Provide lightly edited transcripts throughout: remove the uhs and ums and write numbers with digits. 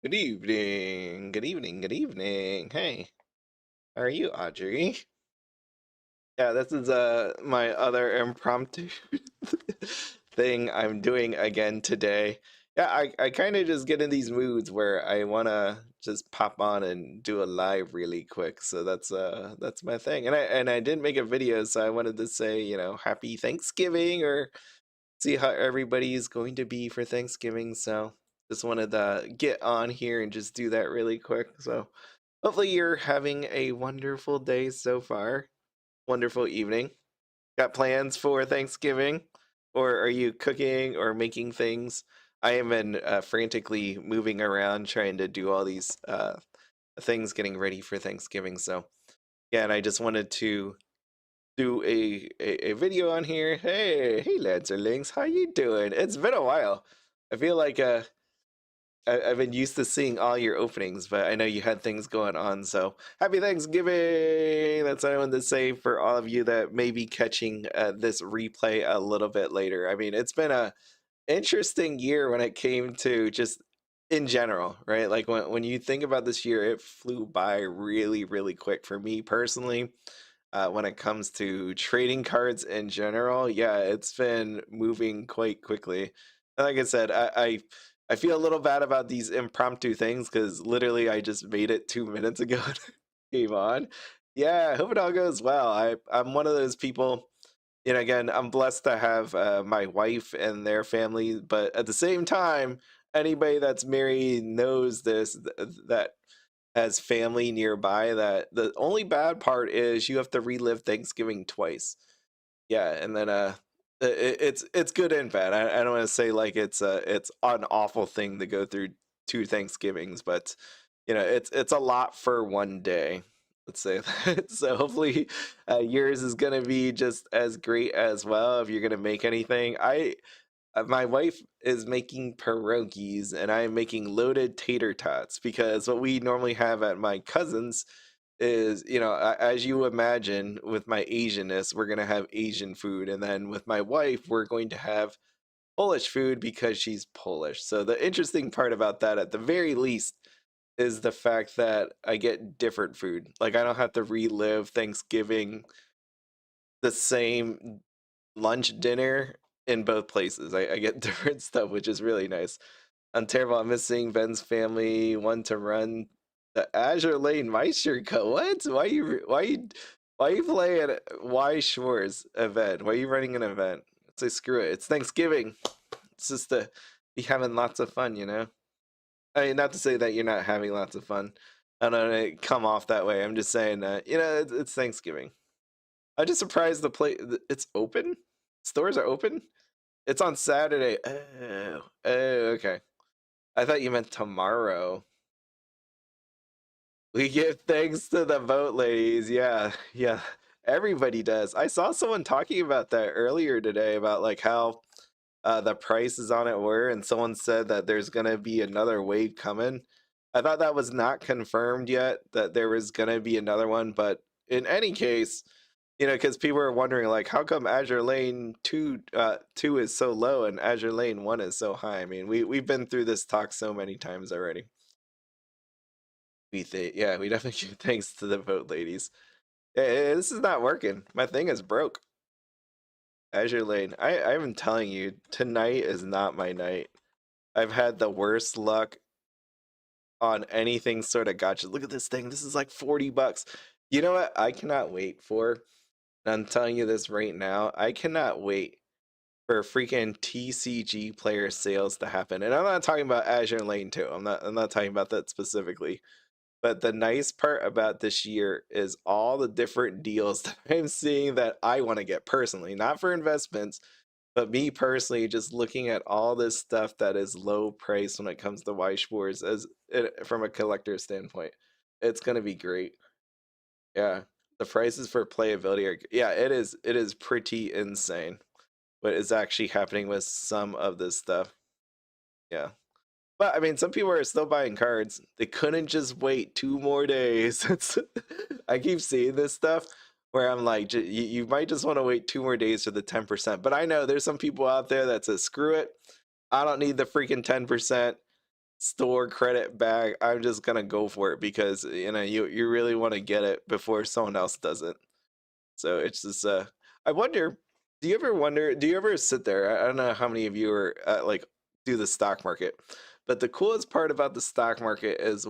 Good evening. Good evening. Good evening. Hey, how are you, Audrey? Yeah, this is my other impromptu thing I'm doing again today. Yeah, I kind of just get in these moods where I wanna just pop on and do a live really quick. So that's my thing. And I didn't make a video, so I wanted to say, happy Thanksgiving or see how everybody's going to be for Thanksgiving. So just wanted to get on here and just do that really quick. So hopefully you're having a wonderful day so far. Wonderful evening. Got plans for Thanksgiving? Or are you cooking or making things? I am in frantically moving around trying to do all these things getting ready for Thanksgiving. So yeah, and I just wanted to do a video on here. Hey Lancerlings, how you doing? It's been a while. I feel like I've been used to seeing all your openings, but I know you had things going on. So happy Thanksgiving! That's what I wanted to say for all of you that may be catching this replay a little bit later. I mean, it's been a interesting year when it came to just in general, right? Like when you think about this year, it flew by really, really quick for me personally. When it comes to trading cards in general, yeah, it's been moving quite quickly. And like I said, I feel a little bad about these impromptu things because literally I just made it 2 minutes ago and came on. Yeah, I hope it all goes well. I'm one of those people. Again, I'm blessed to have my wife and their family, but at the same time, anybody that's married knows that has family nearby. That the only bad part is you have to relive Thanksgiving twice. Yeah, and then it's good and bad. I don't want to say like it's an awful thing to go through two Thanksgivings, but it's a lot for one day. Let's say that. So hopefully, yours is gonna be just as great as well. If you're gonna make anything, my wife is making pierogies and I'm making loaded tater tots because what we normally have at my cousin's is, as you imagine, with my Asianness, we're going to have Asian food. And then with my wife, we're going to have Polish food because she's Polish. So the interesting part about that, at the very least, is the fact that I get different food. Like I don't have to relive Thanksgiving the same lunch, dinner in both places. I get different stuff, which is really nice. I'm terrible. I'm missing Ben's family. Want to run the Azure Lane Meister Cup. What? Why you playing Weiss Schwarz event? Why are you running an event? Say screw it. It's Thanksgiving. It's just to be having lots of fun, you know. I mean, not to say that you're not having lots of fun. I don't know, come off that way. I'm just saying that it's Thanksgiving. I'm just surprised it's open. Stores are open. It's on Saturday. Oh, okay. I thought you meant tomorrow. We give thanks to the boat ladies. Yeah, yeah. Everybody does. I saw someone talking about that earlier today about like how the prices on it were, and someone said that there's gonna be another wave coming. I thought that was not confirmed yet that there was gonna be another one, but in any case, because people are wondering like how come Azure Lane 2 is so low and Azure Lane 1 is so high. I mean, we've been through this talk so many times already. We definitely give thanks to the vote ladies. This is not working. My thing is broke. Azure Lane. I'm telling you, tonight is not my night. I've had the worst luck on anything sort of gotcha. Look at this thing. This is like 40 bucks. You know what? I cannot wait for, and I'm telling you this right now, I cannot wait for freaking TCG player sales to happen. And I'm not talking about Azure Lane 2. I'm not talking about that specifically. But the nice part about this year is all the different deals that I'm seeing that I want to get personally, not for investments, but me personally, just looking at all this stuff that is low price when it comes to Weiss Schwarz from a collector standpoint. It's gonna be great. Yeah, the prices for playability are yeah, it is pretty insane what is actually happening with some of this stuff. Yeah. But I mean, some people are still buying cards. They couldn't just wait 2 more days. I keep seeing this stuff where I'm like, you might just want to wait 2 more days for the 10%. But I know there's some people out there that says, screw it. I don't need the freaking 10%. store credit back, I'm just gonna go for it because you know you really want to get it before someone else does it. So it's just I wonder, do you ever sit there? I don't know how many of you are like do the stock market, but the coolest part about the stock market is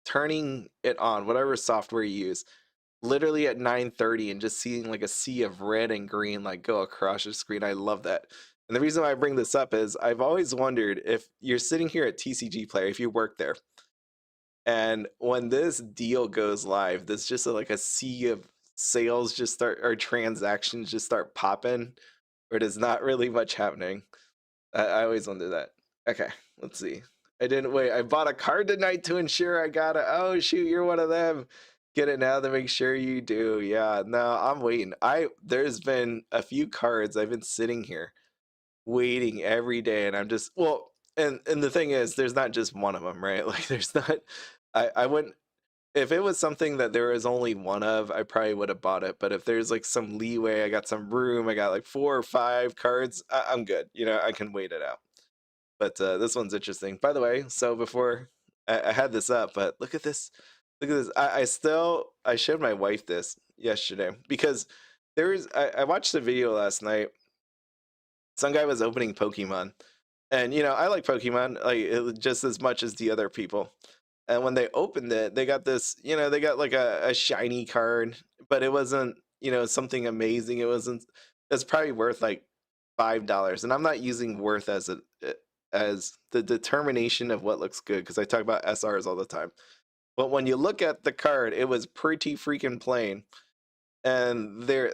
turning it on, whatever software you use, literally at 9:30 and just seeing like a sea of red and green like go across your screen. I love that. And the reason why I bring this up is I've always wondered if you're sitting here at TCG Player, if you work there, and when this deal goes live, there's just like a sea of sales just start or transactions just start popping, or there's not really much happening. I always wonder that. Okay, let's see. I didn't wait. I bought a card tonight to ensure I got it. Oh shoot, you're one of them. Get it now to make sure you do. Yeah, no, I'm waiting. There's been a few cards I've been sitting here waiting every day, and I'm just well, and the thing is, there's not just one of them, right? Like, there's not. I wouldn't if it was something that there was only one of, I probably would have bought it. But if there's like some leeway, I got some room, I got like 4 or 5 cards, I'm good. You know, I can wait it out. But this one's interesting. By the way, so before I had this up, but look at this. Look at this. I showed my wife this yesterday because I watched a video last night. Some guy was opening Pokemon. And you know, I like Pokemon like just as much as the other people. And when they opened it, they got this, you know, they got like a shiny card, but it wasn't, you know, something amazing. It wasn't. It's probably worth like $5. And I'm not using worth as as the determination of what looks good because I talk about SRs all the time. But when you look at the card, it was pretty freaking plain, and they're,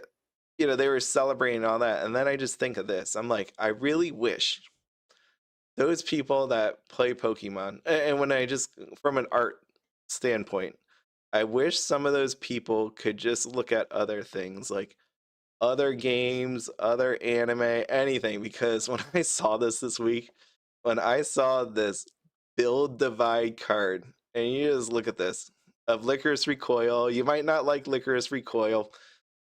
you know, they were celebrating all that. And then I just think of this. I'm like, I really wish those people that play Pokemon, and when I just from an art standpoint, I wish some of those people could just look at other things like other games, other anime, anything. Because when I saw this week, when I saw this build divide card, and you just look at this of Lycoris Recoil, you might not like Lycoris Recoil,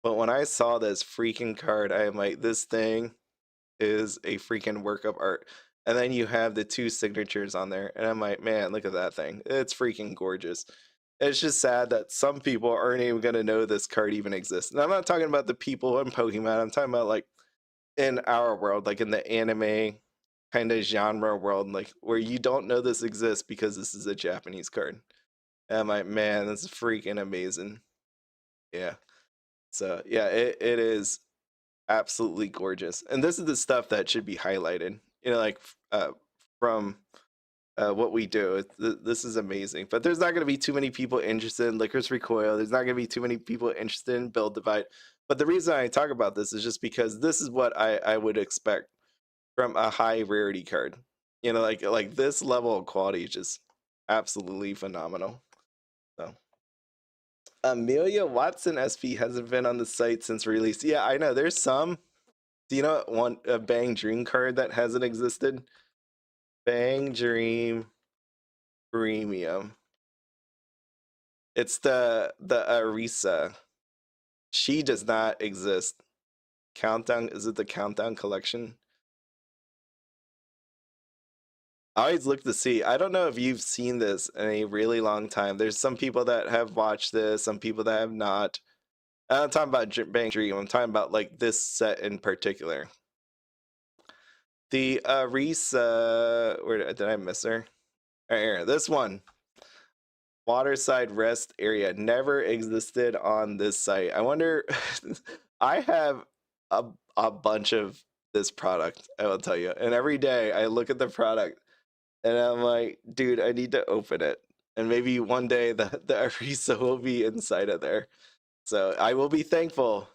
but when I saw this freaking card, I am like, this thing is a freaking work of art. And then you have the 2 signatures on there, and I'm like, man, look at that thing. It's freaking gorgeous. It's just sad that some people aren't even gonna know this card even exists. And I'm not talking about the people in Pokemon. I'm talking about like in our world, like in the anime kind of genre world, like where you don't know this exists because this is a Japanese card. And I'm like, man, this is freaking amazing. Yeah. So yeah, it is absolutely gorgeous. And this is the stuff that should be highlighted. You know, like from what we do. This is amazing. But there's not going to be too many people interested in Lycoris Recoil. There's not going to be too many people interested in Build Divide. But the reason I talk about this is just because this is what I would expect from a high rarity card. You know, like this level of quality is just absolutely phenomenal. So Amelia Watson SP hasn't been on the site since release. Yeah, I know. There's some. Do you know one a Bang Dream card that hasn't existed? Bang Dream Premium. It's the Arisa. She does not exist. Countdown, is it the Countdown collection? I always look to see. I don't know if you've seen this in a really long time. There's some people that have watched this, some people that have not. I'm not talking about Bang Dream. I'm talking about like this set in particular. The Arisa, where did I miss her? Right here, this one. Waterside rest area never existed on this site. I wonder. I have a bunch of this product, I will tell you, and every day I look at the product and I'm like, dude, I need to open it, and maybe one day the Arisa will be inside of there. So I will be thankful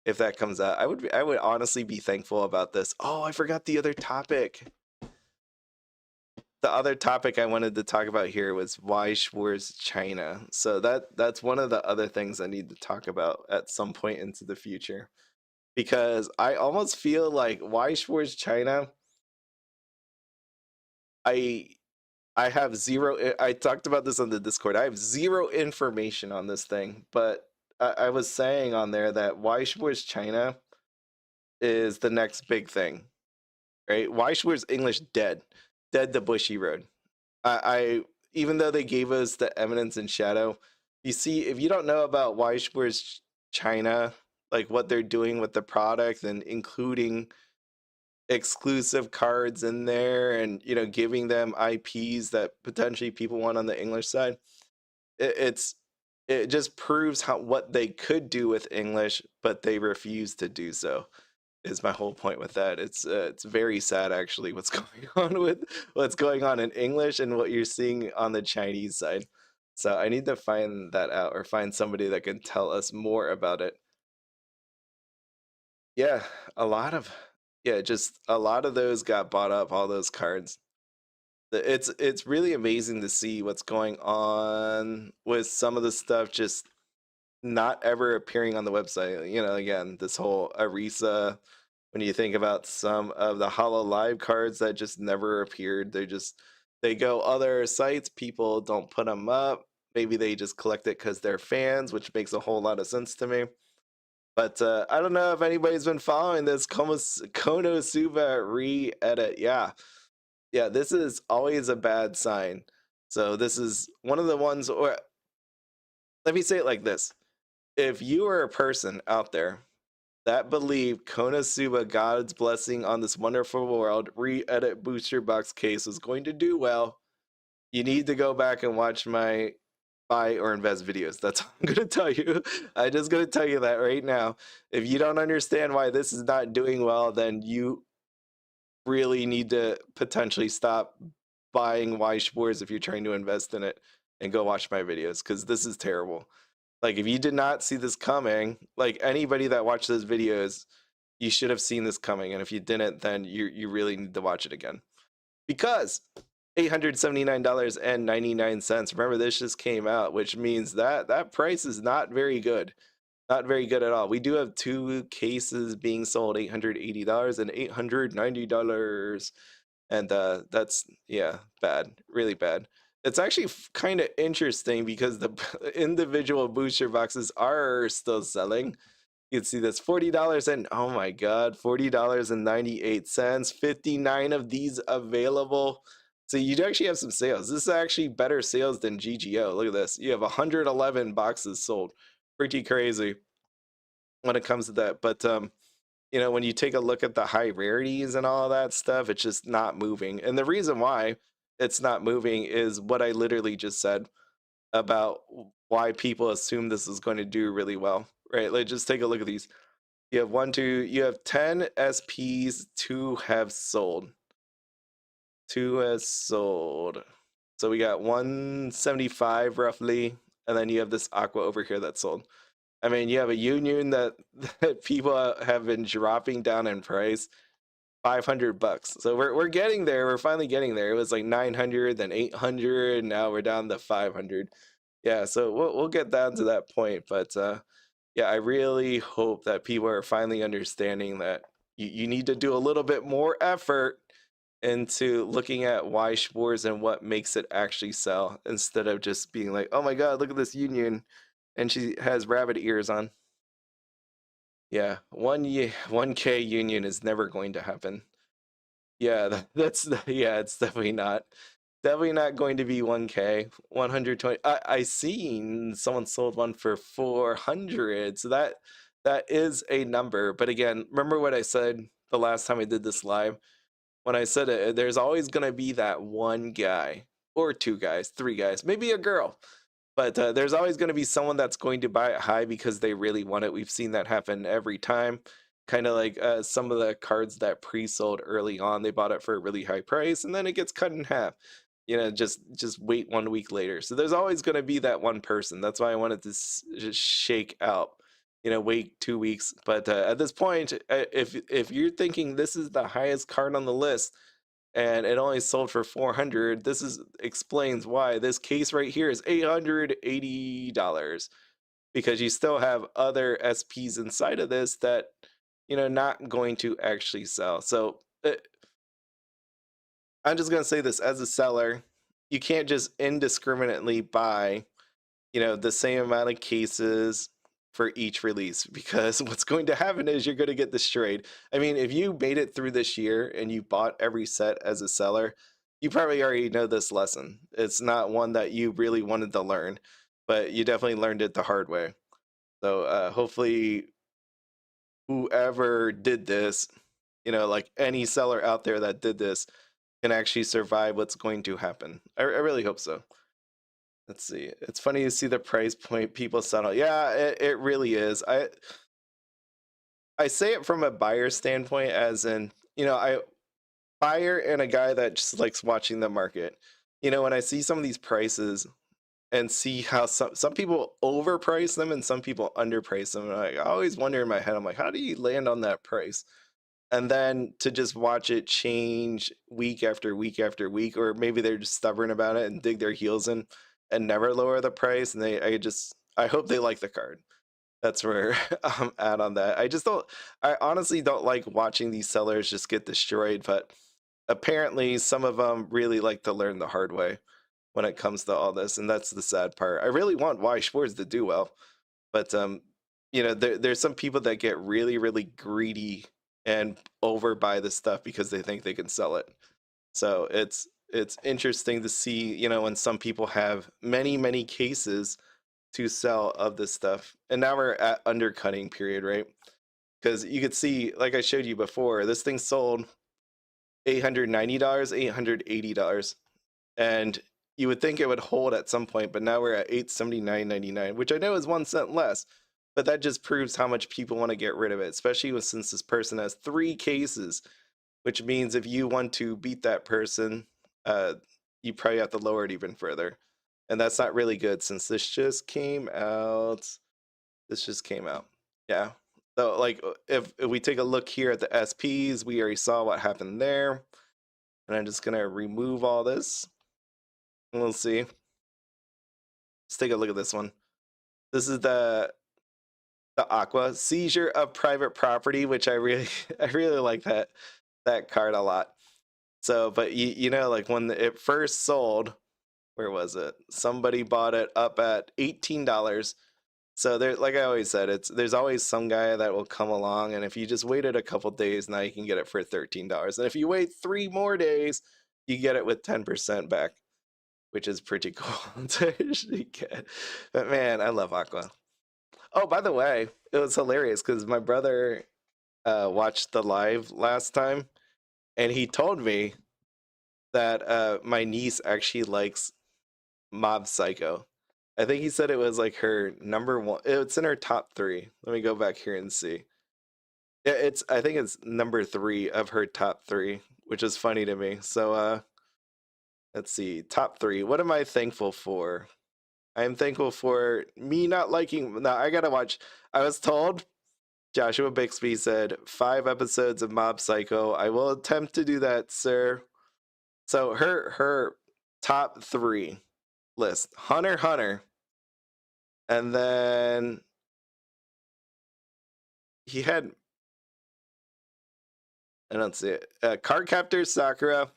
if that comes out. I would honestly be thankful about this. Oh, I forgot the other topic. The other topic I wanted to talk about here was Weiss Schwarz China. So that's one of the other things I need to talk about at some point into the future, because I almost feel like Weiss Schwarz China. I I have zero. I talked about this on the Discord. I have zero information on this thing, but I was saying on there that Weiss Schwarz China is the next big thing, right? Weiss Schwarz English dead to Bushiroad. I even though they gave us the Eminence and Shadow, you see, if you don't know about Weiss Schwarz China, like what they're doing with the product and including exclusive cards in there and giving them IPs that potentially people want on the English side, it's it just proves what they could do with English, but they refuse to do so. Is my whole point with that. It's very sad actually what's going on with what's going on in English and what you're seeing on the Chinese side. So I need to find that out or find somebody that can tell us more about it. Yeah, a lot of just a lot of those got bought up, all those cards. It's really amazing to see what's going on with some of the stuff just not ever appearing on the website. Again, this whole Arisa, when you think about some of the Holo Live cards that just never appeared, they go other sites, people don't put them up. Maybe they just collect it because they're fans, which makes a whole lot of sense to me. But I don't know if anybody's been following this Konosuba re-edit. Yeah, this is always a bad sign. So this is one of the ones, or let me say it like this. If you are a person out there that believed Konosuba God's Blessing on This Wonderful World re-edit booster box case was going to do well, you need to go back and watch my buy or invest videos. That's all I'm going to tell you. I'm just going to tell you that right now. If you don't understand why this is not doing well, then you really need to potentially stop buying Weiss Schwarz if you're trying to invest in it and go watch my videos, because this is terrible. Like, if you did not see this coming, like anybody that watched those videos, you should have seen this coming. And if you didn't, then you really need to watch it again. Because $879.99. Remember, this just came out, which means that price is not very good. Not very good at all. We do have two cases being sold, $880 and $890. And that's, yeah, bad, really bad. It's actually kind of interesting because the individual booster boxes are still selling. You can see this $40 and oh my god, $40.98. 59 of these available. So you actually have some sales. This is actually better sales than GGO. Look at this. You have 111 boxes sold. Pretty crazy when it comes to that. But when you take a look at the high rarities and all that stuff, it's just not moving. And the reason why it's not moving is what I literally just said about why people assume this is going to do really well, right? Like, just take a look at these. You have you have 10 SPs, 2 have sold. 2 has sold. So we got 175 roughly, and then you have this Aqua over here that sold. I mean, you have a Union that people have been dropping down in price, $500. So we're getting there. We're finally getting there. It was like 900, then 800, and now we're down to 500. Yeah, so we'll get down to that point. But yeah, I really hope that people are finally understanding that you need to do a little bit more effort into looking at Weiss Schwarz and what makes it actually sell, instead of just being like, oh my god, look at this Union, and she has rabbit ears on. Yeah, 1K Union is never going to happen. Yeah, yeah, it's definitely not. Definitely not going to be 1K. 120. I seen someone sold one for 400. So that is a number. But again, remember what I said the last time I did this live? When I said it, there's always going to be that one guy or two guys, three guys, maybe a girl. But there's always going to be someone that's going to buy it high because they really want it. We've seen that happen every time. Kind of like some of the cards that pre-sold early on, they bought it for a really high price, and then it gets cut in half. Just wait 1 week later. So there's always going to be that one person. That's why I wanted to just shake out. Wait 2 weeks. But at this point, if you're thinking this is the highest card on the list, and it only sold for 400, explains why this case right here is $880, because you still have other SPs inside of this that not going to actually sell. So I'm just going to say this, as a seller, you can't just indiscriminately buy the same amount of cases for each release, because what's going to happen is you're going to get destroyed. I mean, if you made it through this year and you bought every set as a seller, you probably already know this lesson. It's not one that you really wanted to learn, but you definitely learned it the hard way. So hopefully whoever did this, you know, like any seller out there that did this, can actually survive what's going to happen. I really hope so. Let's see. It's funny to see the price point people settle. Yeah, it really is. I say it from a buyer standpoint, as in, you know, I buyer and a guy that just likes watching the market. You know, when I see some of these prices and see how some people overprice them and some people underprice them, and I always wonder in my head, I'm like, how do you land on that price? And then to just watch it change week after week after week, or maybe they're just stubborn about it and dig their heels in and never lower the price. And I hope they like the card. That's where I'm at on that. I honestly don't like watching these sellers just get destroyed, but apparently some of them really like to learn the hard way when it comes to all this. And that's the sad part. I really want Weiss Schwarz to do well, but you know, there's some people that get really, really greedy and overbuy this stuff because they think they can sell it. So it's interesting to see, you know, when some people have many, many cases to sell of this stuff. And now we're at undercutting period, right? Because you could see, like I showed you before, this thing sold $890, $880. And you would think it would hold at some point, but now we're at $879.99, which I know is 1 cent less. But that just proves how much people want to get rid of it, especially since this person has 3 cases, which means if you want to beat that person, you probably have to lower it even further. And that's not really good since this just came out. This just came out. Yeah. So like if we take a look here at the SPs, we already saw what happened there. And I'm just gonna remove all this. And we'll see. Let's take a look at this one. This is the Aqua seizure of private property, which I really I really like that card a lot. So, but you know, like when it first sold, where was it? Somebody bought it up at $18. So there, like I always said, there's always some guy that will come along, and if you just waited a couple days, now you can get it for $13. And if you wait 3 more days, you get it with 10% back, which is pretty cool to actually get. But man, I love Aqua. Oh, by the way, it was hilarious because my brother watched the live last time, and he told me that my niece actually likes Mob Psycho. I think he said it was like her number 1. It's in her top 3. Let me go back here and see. Yeah, I think it's number 3 of her top 3, which is funny to me. So let's see, top 3. What am I thankful for? I'm thankful for me not liking. Now I gotta watch. I was told Joshua Bixby said 5 episodes of Mob Psycho. I will attempt to do that, sir. So her top 3 list: Hunter x Hunter, and then he had, I don't see it. Cardcaptor Sakura,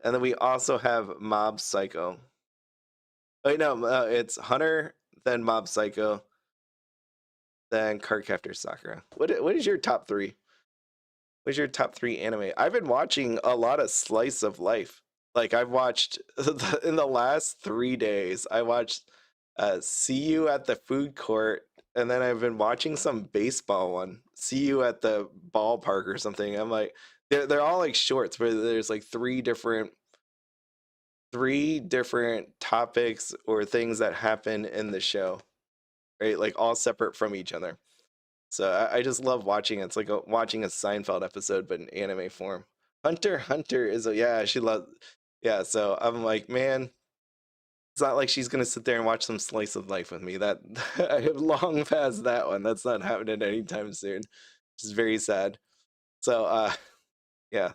and then we also have Mob Psycho. Wait, no, it's Hunter, then Mob Psycho, then Cardcaptor Sakura. What is your top 3? What's your top 3 anime? I've been watching a lot of slice of life. Like I've watched in the last 3 days. I watched See You at the Food Court, and then I've been watching some baseball one. See You at the Ballpark or something. I'm like, they're all like shorts where there's like 3 different topics or things that happen in the show, right? Like all separate from each other. So I just love watching it. It's like watching a Seinfeld episode, but in anime form. Hunter x Hunter is yeah, she loves, yeah. So I'm like, man, it's not like she's gonna sit there and watch some slice of life with me. That I have long past that one. That's not happening anytime soon. Which is very sad. So yeah,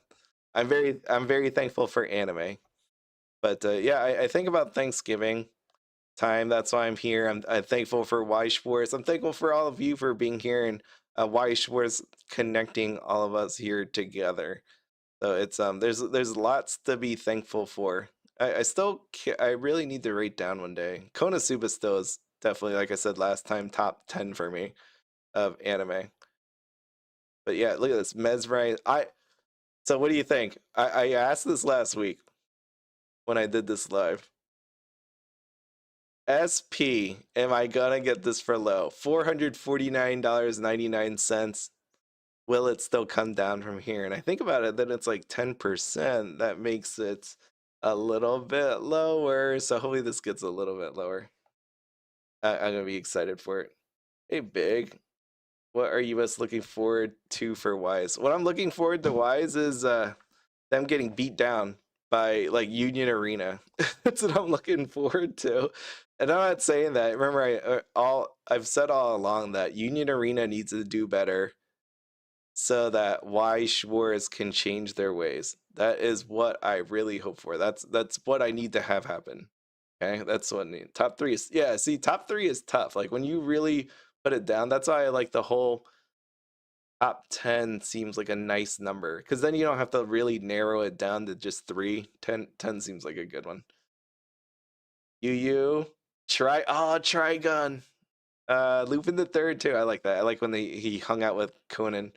I'm very thankful for anime. But yeah, I think about Thanksgiving time. That's why I'm here. I'm thankful for Weiss Schwarz. I'm thankful for all of you for being here, and Weiss Schwarz connecting all of us here together. So it's there's lots to be thankful for. I still I really need to write down one day. Konosuba still is definitely, like I said last time, top 10 for me of anime. But yeah, look at this mesmerized. So what do you think? I asked this last week when I did this live. SP, am I gonna get this for low? $449.99. Will it still come down from here? And I think about it, then it's like 10%. That makes it a little bit lower. So hopefully this gets a little bit lower. I'm gonna be excited for it. Hey, Big. What are you most looking forward to for Weiss? What I'm looking forward to Weiss is them getting beat down by like Union Arena. That's what I'm looking forward to. And I'm not saying that. Remember, I've said all along that Union Arena needs to do better so that Weiss Schwarz can change their ways. That is what I really hope for. That's what I need to have happen. Okay, that's what I need. Top three is, yeah. See, top three is tough. Like when you really put it down. That's why I like the whole top 10 seems like a nice number, because then you don't have to really narrow it down to just 3. 10 seems like a good one. Trigun. Lupin the Third too. I like that. I like when he hung out with Conan.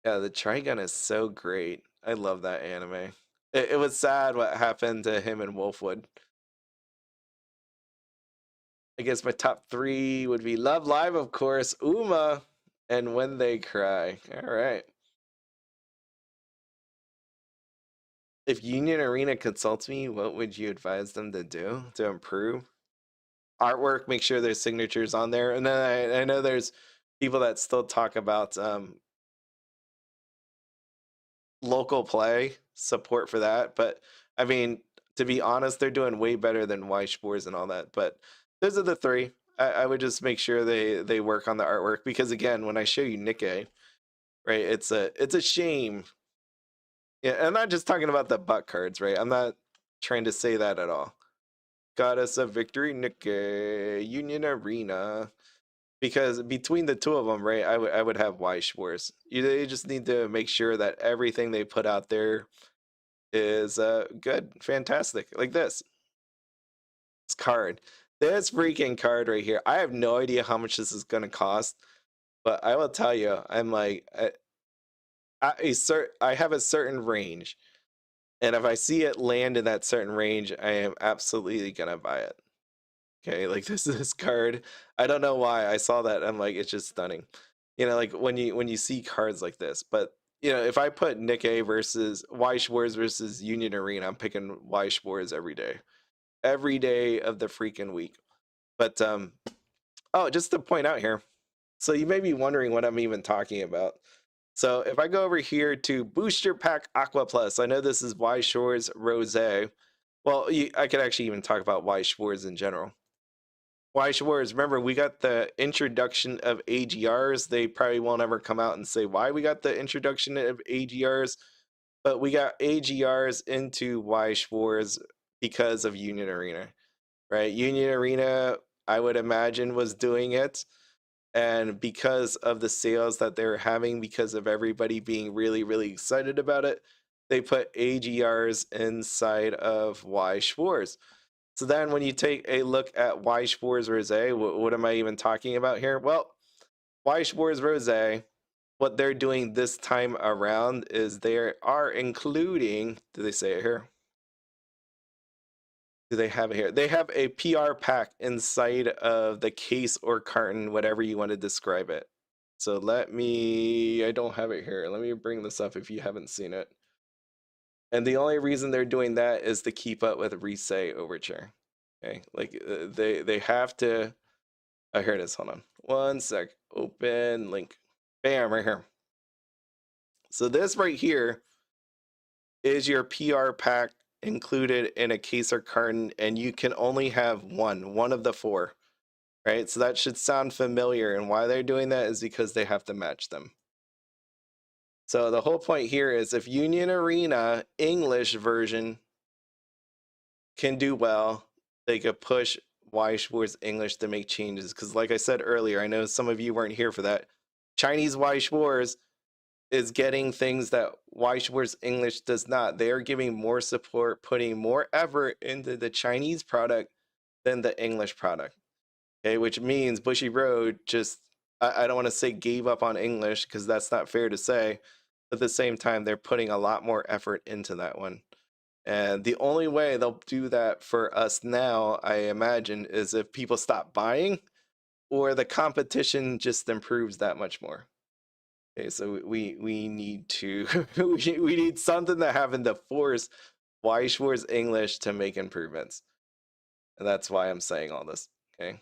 Yeah, the Trigun is so great. I love that anime. It was sad what happened to him in Wolfwood. I guess my top 3 would be Love Live, of course, Uma, and When They Cry. All right. If Union Arena consults me, what would you advise them to do to improve? Artwork, make sure there's signatures on there. And then I know there's people that still talk about local play support for that. But I mean, to be honest, they're doing way better than Weiss Schwarz and all that. But those are the 3. I would just make sure they work on the artwork, because again, when I show you Nikkei, right, it's a shame. Yeah, I'm not just talking about the butt cards, right? I'm not trying to say that at all. Goddess of Victory, Nikkei, Union Arena. Because between the two of them, right, I would have Weiss Schwarz. They just need to make sure that everything they put out there is good, fantastic. Like this card. This freaking card right here. I have no idea how much this is going to cost, but I will tell you, I'm like, I have a certain range. And if I see it land in that certain range, I am absolutely going to buy it. Okay, like this card. I don't know why I saw that. I'm like, it's just stunning. You know, like when you see cards like this. But you know, if I put Nikkei versus Weiss Schwarz versus Union Arena, I'm picking Weiss Schwarz every day of the freaking week. But oh, just to point out here, so you may be wondering what I'm even talking about. So if I go over here to Booster Pack Aqua Plus, I know this is Weiss Schwarz Rosé. Well, I could actually even talk about Weiss Schwarz in general. Weiss Schwarz, remember, we got the introduction of AGRs. They probably won't ever come out and say why we got the introduction of AGRs, but we got AGRs into Weiss Schwarz because of Union Arena, right? Union Arena, I would imagine, was doing it. And because of the sales that they're having, because of everybody being really, really excited about it, they put AGRs inside of Weiss Schwarz. So then when you take a look at Weiss Schwarz Rosé, what am I even talking about here? Well, Weiss Schwarz Rosé, what they're doing this time around is they are including, do they say it here? Do they have it here? They have a PR pack inside of the case or carton, whatever you want to describe it. So I don't have it here. Let me bring this up if you haven't seen it. And the only reason they're doing that is to keep up with Rise Overture. Okay, like they have to. Oh, here it is. Hold on. One sec. Open link. Bam, right here. So this right here is your PR pack included in a case or carton, and you can only have one of the 4. Right? So that should sound familiar. And why they're doing that is because they have to match them. So the whole point here is if Union Arena English version can do well, they could push Weiss Schwarz English to make changes. Because like I said earlier, I know some of you weren't here for that. Chinese Weiss Schwarz is getting things that Weiss Schwarz English does not. They are giving more support, putting more effort into the Chinese product than the English product. Okay, which means Bushiroad just, I don't want to say gave up on English, because that's not fair to say, But at the same time, they're putting a lot more effort into that one. And the only way they'll do that for us now, I imagine, is if people stop buying or the competition just improves that much more. Okay, so we need to we need something to happen to force Weiss Schwarz English to make improvements. And that's why I'm saying all this. Okay.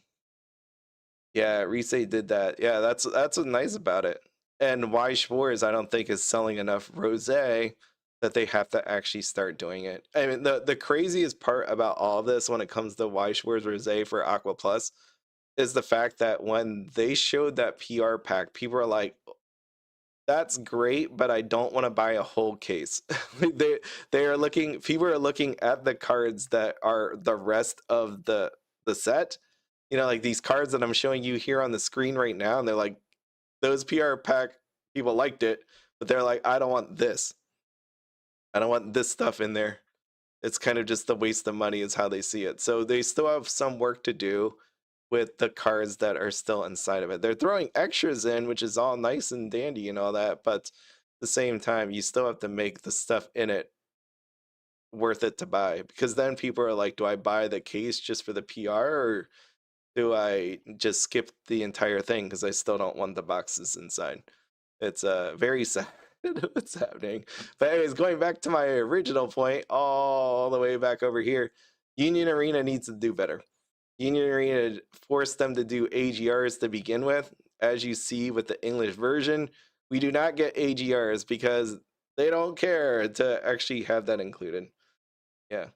Yeah, Rise did that. Yeah, that's what's nice about it. And Weiss Schwarz, I don't think, is selling enough rosé that they have to actually start doing it. I mean, the craziest part about all of this when it comes to Weiss Schwarz rosé for Aqua Plus is the fact that when they showed that PR pack, people are like, that's great, but I don't want to buy a whole case. They are looking, people are looking at the cards that are the rest of the set. You know, like these cards that I'm showing you here on the screen right now, and they're like, those PR pack people liked it, but they're like, I don't want this. I don't want this stuff in there. It's kind of just a waste of money is how they see it. So they still have some work to do with the cards that are still inside of it. They're throwing extras in, which is all nice and dandy and all that, but at the same time, you still have to make the stuff in it worth it to buy, because then people are like, do I buy the case just for the PR, or do I just skip the entire thing because I still don't want the boxes inside? It's very sad what's happening. But anyways, going back to my original point, all the way back over here, Union Arena needs to do better. Union Arena forced them to do AGRs to begin with. As you see with the English version, we do not get AGRs because they don't care to actually have that included. Yeah.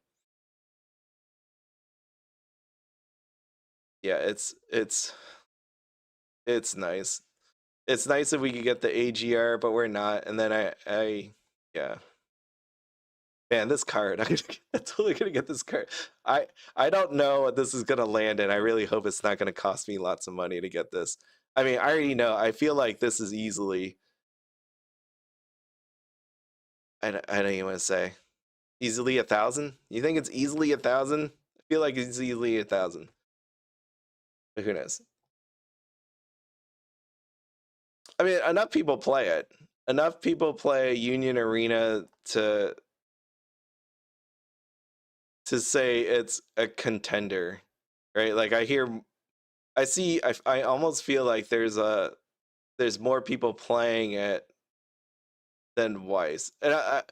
Yeah, it's nice. It's nice if we could get the AGR, but we're not. And then yeah. Man, this card, I'm totally gonna get this card. I don't know what this is gonna land in. I really hope it's not gonna cost me lots of money to get this. I mean, I already know. I feel like this is easily. I don't even want to say easily 1,000. You think it's easily 1,000? I feel like it's easily 1,000. But who knows? I mean, enough people play it. Enough people play Union Arena to say it's a contender, right? Like I almost feel like there's more people playing it than Weiss. And I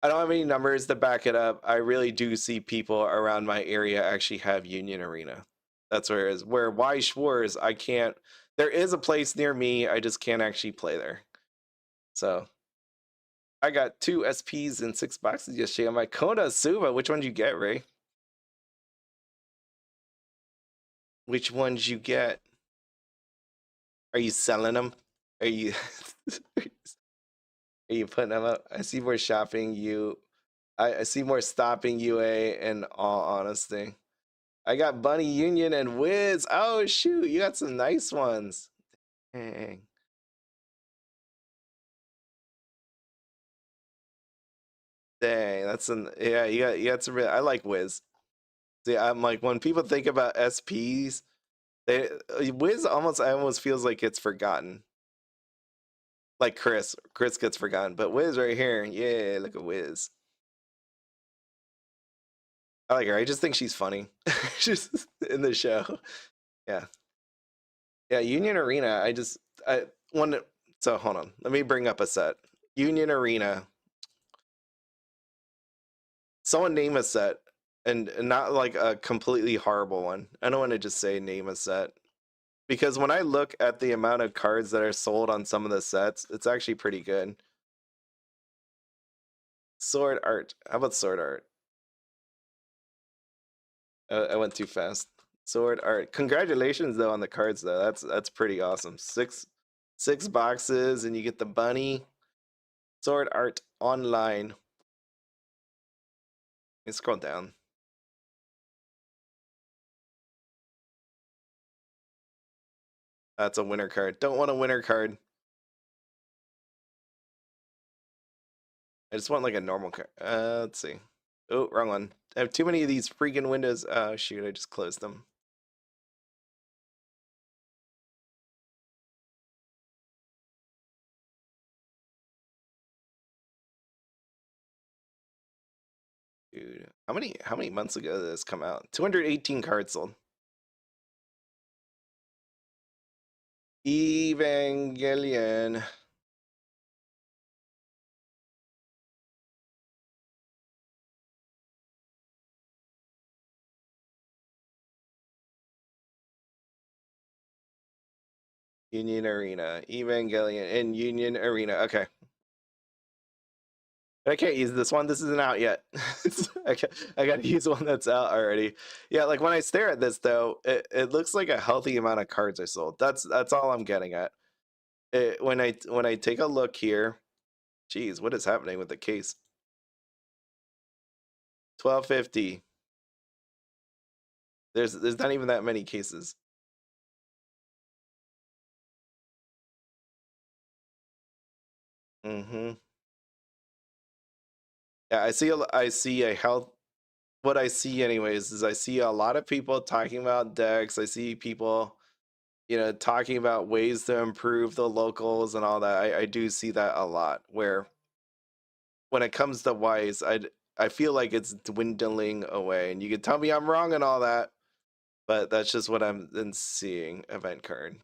don't have any numbers to back it up. I really do see people around my area actually have Union Arena. That's where it is. Where Weiss Schwarz, I can't. There is a place near me. I just can't actually play there. So I got 2 SPs and 6 boxes yesterday on my Konosuba. Which one did you get, Ray? Which ones you get? Are you selling them? Are you are you putting them up? I see more shopping you. I see more stopping UA, in all honesty. I got Bunny Union and Wiz. Oh shoot, you got some nice ones. Dang. Dang, that's some, yeah, you got some I like Wiz. See, I'm like, when people think about SPs, Wiz almost feels like it's forgotten. Like Chris gets forgotten, but Wiz right here, yeah, look at Wiz. I like her. I just think she's funny. She's in the show. Yeah. Yeah, Union Arena. I want to, so hold on. Let me bring up a set. Union Arena. Someone name a set, and not like a completely horrible one. I don't want to just say name a set, because when I look at the amount of cards that are sold on some of the sets, it's actually pretty good. Sword Art. How about Sword Art? I went too fast. Sword Art. Congratulations though on the cards though. That's pretty awesome. Six boxes and you get the bunny. Sword Art online. Let me scroll down. That's a winner card. Don't want a winner card. I just want like a normal card. Let's see. Oh, wrong one. I have too many of these freaking windows. Oh shoot, I just closed them. How many months ago did this come out? 218 cards sold. Evangelion. Union Arena. Evangelion in Union Arena. Okay. I can't use this one. This isn't out yet. I gotta use one that's out already. Yeah, like when I stare at this though, it looks like a healthy amount of cards I sold. That's all I'm getting at. When I take a look here, geez, what is happening with the case? 1250. There's not even that many cases. Mm-hmm. Yeah, I see a health. What I see, anyways, is I see a lot of people talking about decks. I see people, talking about ways to improve the locals and all that. I do see that a lot. Where when it comes to Weiss, I feel like it's dwindling away. And you can tell me I'm wrong and all that, but that's just what I'm then seeing. Event card.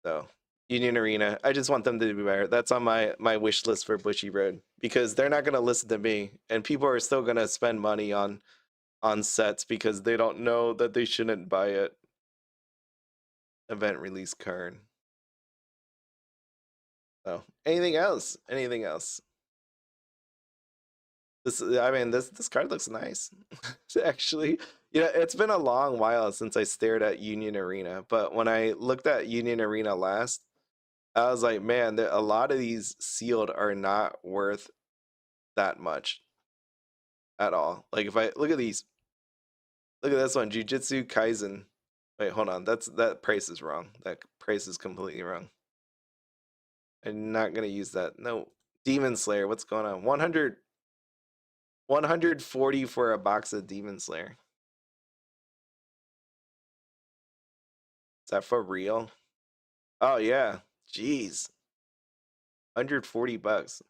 So Union Arena. I just want them to be better. That's on my wish list for Bushiroad because they're not gonna listen to me, and people are still gonna spend money on sets because they don't know that they shouldn't buy it. Event release card. Oh, anything else? Anything else? This card looks nice. Actually, it's been a long while since I stared at Union Arena, but when I looked at Union Arena last, I was like, man, a lot of these sealed are not worth that much at all. Like if I look at these, look at this one, Jujutsu Kaisen. Wait, hold on. That price is wrong. That price is completely wrong. I'm not gonna use that. No. Demon Slayer, what's going on? 140 for a box of Demon Slayer. Is that for real? Oh yeah. Jeez. 140 bucks.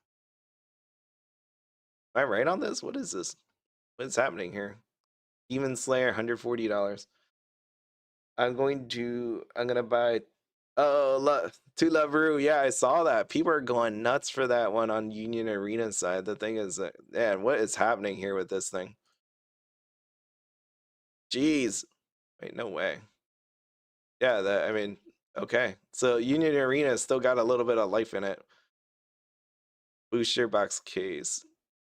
Am I right on this? What is this? What is happening here? Demon Slayer, $140. I'm gonna buy To Love Ru. Yeah, I saw that. People are going nuts for that one on Union Arena side. The thing is that, man, what is happening here with this thing? Jeez. Wait, no way. Yeah, okay. So Union Arena still got a little bit of life in it. Booster box case.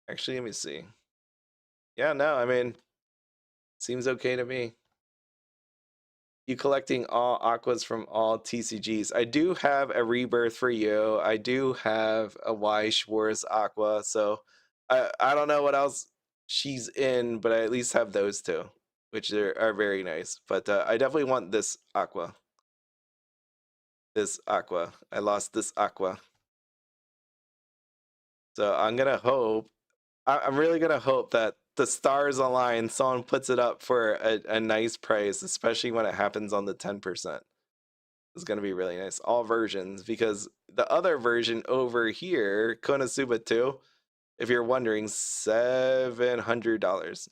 Actually, let me see. Yeah, no, seems okay to me. You collecting all aquas from all TCGs. I do have a Rebirth for you. I do have a Weiss Schwarz aqua. So I don't know what else she's in, but I at least have those two, which are very nice. But I definitely want this aqua. This aqua. I lost this aqua. So I'm gonna hope. I'm really gonna hope that the stars align. Someone puts it up for a nice price, especially when it happens on the 10%. It's going to be really nice. All versions, because the other version over here, Konosuba 2, if you're wondering, $700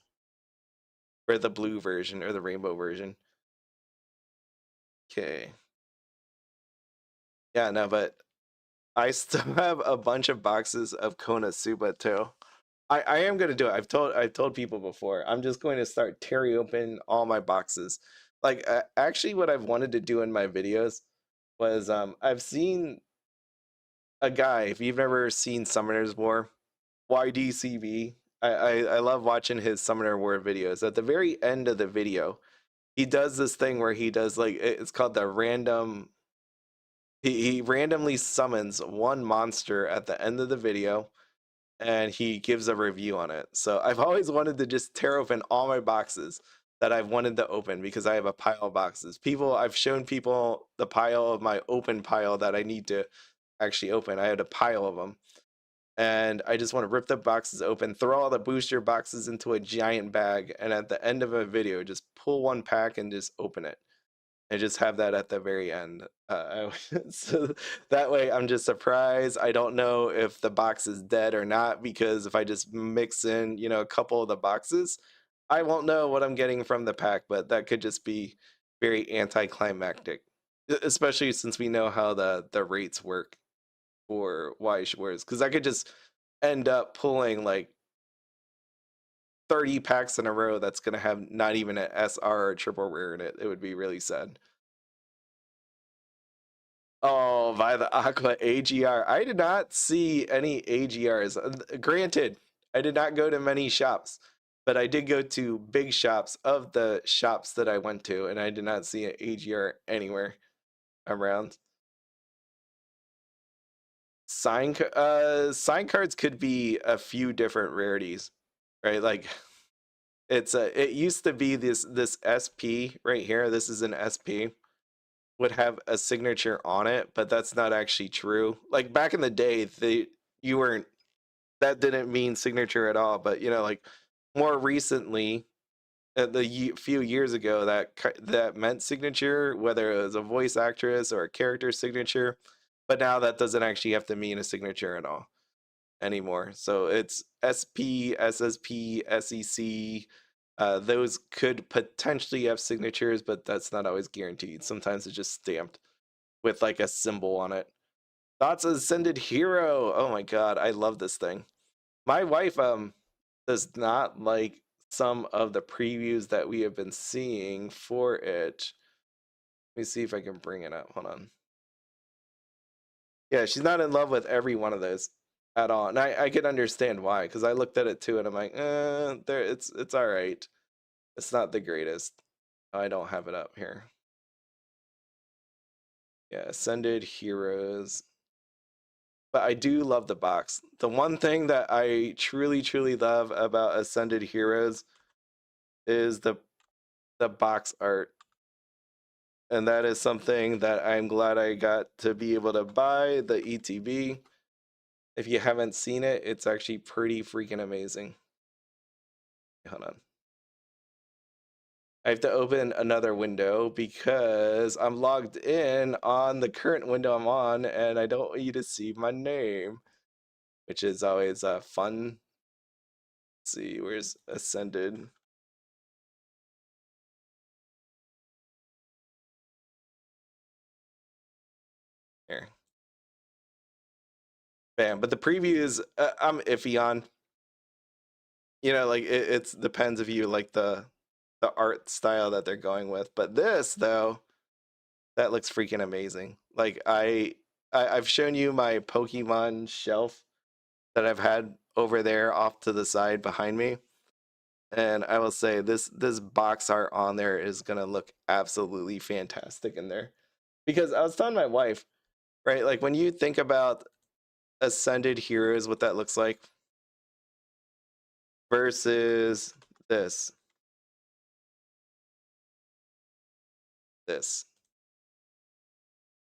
for the blue version or the rainbow version. Okay. Yeah, no, but I still have a bunch of boxes of Konosuba 2. I am going to do it. I've told people before. I'm just going to start tearing open all my boxes. Like actually what I've wanted to do in my videos was I've seen a guy, if you've never seen Summoner's War, YDCB. I love watching his Summoner War videos. At the very end of the video, he does this thing where he does it's called the random. He randomly summons one monster at the end of the video, and he gives a review on it. So I've always wanted to just tear open all my boxes that I've wanted to open because I have a pile of boxes. I've shown people the pile of my open pile that I need to actually open. I had a pile of them. And I just want to rip the boxes open, throw all the booster boxes into a giant bag, and at the end of a video, just pull one pack and just open it. I just have that at the very end. So that way I'm just surprised. I don't know if the box is dead or not, because if I just mix in, a couple of the boxes, I won't know what I'm getting from the pack, but that could just be very anticlimactic, especially since we know how the rates work for Weiss Schwarz, because I could just end up pulling like 30 packs in a row that's going to have not even an SR or triple rare in it. It would be really sad. Oh, by the Aqua AGR. I did not see any AGRs. Granted, I did not go to many shops, but I did go to big shops of the shops that I went to, and I did not see an AGR anywhere around. Sign cards could be a few different rarities, right? Like it used to be this SP right here. This is an SP, would have a signature on it, but that's not actually true. Like back in the day, you weren't, that didn't mean signature at all. But like more recently, few years ago, that meant signature, whether it was a voice actress or a character signature. But now that doesn't actually have to mean a signature at all anymore. So it's SP, SSP, SEC. Those could potentially have signatures, but that's not always guaranteed. Sometimes it's just stamped with like a symbol on it. Thoughts Ascended Hero. Oh my god, I love this thing. My wife does not like some of the previews that we have been seeing for it. Let me see if I can bring it up. Hold on. Yeah, she's not in love with every one of those at all. And I can understand why, because I looked at it too and I'm like, it's all right. It's not the greatest. I don't have it up here. Yeah, Ascended Heroes. But I do love the box. The one thing that I truly, truly love about Ascended Heroes is the box art. And that is something that I'm glad I got to be able to buy, the ETB. If you haven't seen it, it's actually pretty freaking amazing. Hold on. I have to open another window because I'm logged in on the current window I'm on, and I don't want you to see my name, which is always fun. Let's see, where's Ascended? Here. Bam. But the previews, I'm iffy on. Like it's depends if you like the art style that they're going with. But this though, that looks freaking amazing. Like I've shown you my Pokemon shelf that I've had over there off to the side behind me. And I will say this box art on there is gonna look absolutely fantastic in there. Because I was telling my wife, right, like when you think about Ascended Heroes, what that looks like versus this.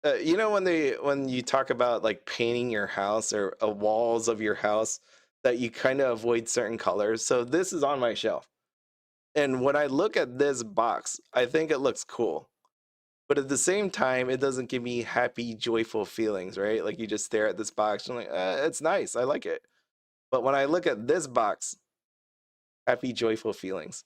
When you talk about like painting your house or walls of your house, that you kind of avoid certain colors. So this is on my shelf. And when I look at this box, I think it looks cool. But at the same time, it doesn't give me happy, joyful feelings, right? Like you just stare at this box and I'm like, it's nice. I like it. But when I look at this box, happy, joyful feelings.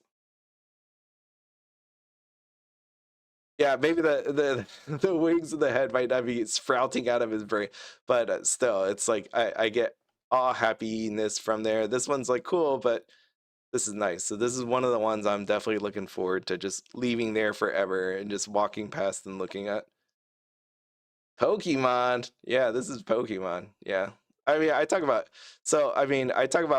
Yeah, maybe the wings of the head might not be sprouting out of his brain, but still, it's like I get all happiness from there. This one's like cool, but this is nice. So this is one of the ones I'm definitely looking forward to just leaving there forever and just walking past and looking at. Pokemon. Yeah, this is Pokemon. Yeah. I mean, I talk about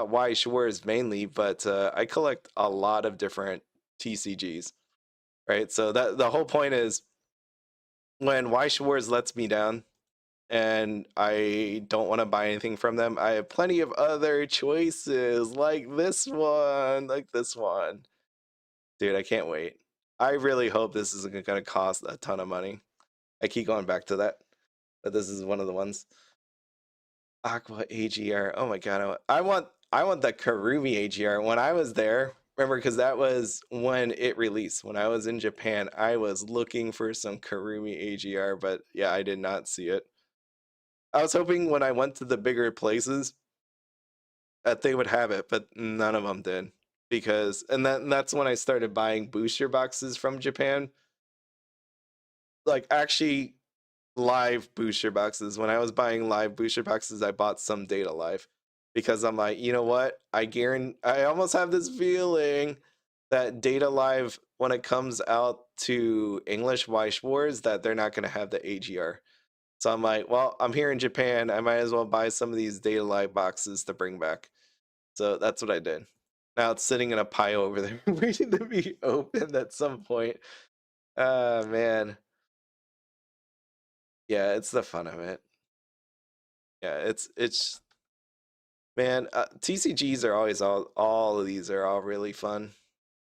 Weiss Schwarz mainly, but I collect a lot of different TCGs, right? So that the whole point is when Weiss Schwarz lets me down and I don't want to buy anything from them, I have plenty of other choices like this one, Dude, I can't wait. I really hope this isn't going to cost a ton of money. I keep going back to that, but this is one of the ones. Aqua AGR. Oh my god, I want the Karumi AGR. When I was there, Remember, because that was when it released. When I was in Japan, I was looking for some Karumi AGR, but yeah, I did not see it. I was hoping when I went to the bigger places that they would have it, but none of them did. Because and that's when I started buying booster boxes from Japan. Like actually live booster boxes. When I was buying live booster boxes, I bought some data live because I'm like, you know what? I almost have this feeling that data live when it comes out to English Weiss Schwarz that they're not going to have the AGR. So I'm like, well, I'm here in Japan. I might as well buy some of these data live boxes to bring back. So that's what I did. Now it's sitting in a pile over there waiting to be opened at some point. Ah, man. Yeah, it's the fun of it. Yeah, it's man, TCGs are always all of these are all really fun,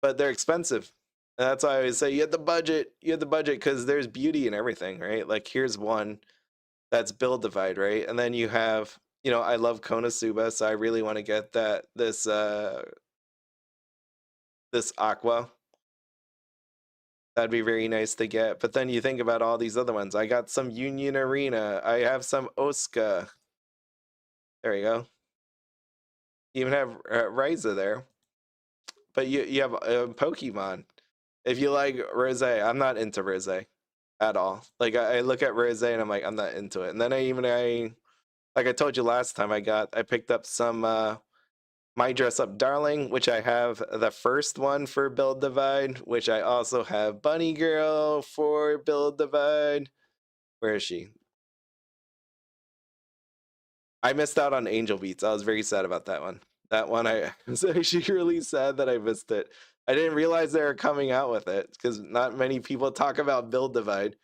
but they're expensive. And that's why I always say you have the budget, because there's beauty in everything, right? Like here's one that's build divide, right? And then you have, I love Konosuba, so I really want to get this aqua. That'd be very nice to get. But then you think about all these other ones. I got some Union Arena. I have some Oscar. There you go. You even have Ryza there. But you have Pokemon. If you like Rose, I'm not into Rose at all. Like I look at Rose and I'm like, I'm not into it. And then I like I told you last time, I picked up some My Dress Up Darling, which I have the first one for Build Divide, which I also have Bunny Girl for Build Divide. Where is she? I missed out on Angel Beats. I was very sad about that one. That one I was actually really sad that I missed it. I didn't realize they were coming out with it because not many people talk about Build Divide.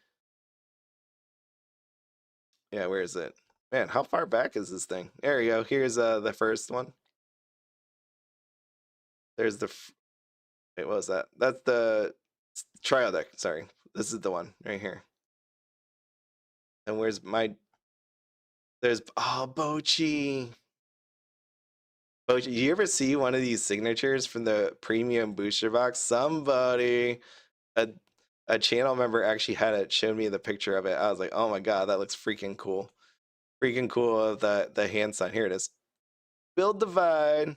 Yeah, where is it? Man, how far back is this thing? There we go. Here's the first one. There's the wait, what was that? That's the trial deck. Sorry, this is the one right here. And where's my? There's Bochi. Bochi, you ever see one of these signatures from the premium booster box? Somebody, a a channel member actually had it. Showed me the picture of it. I was like, oh my god, that looks freaking cool. Freaking cool of the hand sign. Here it is. Build Divide.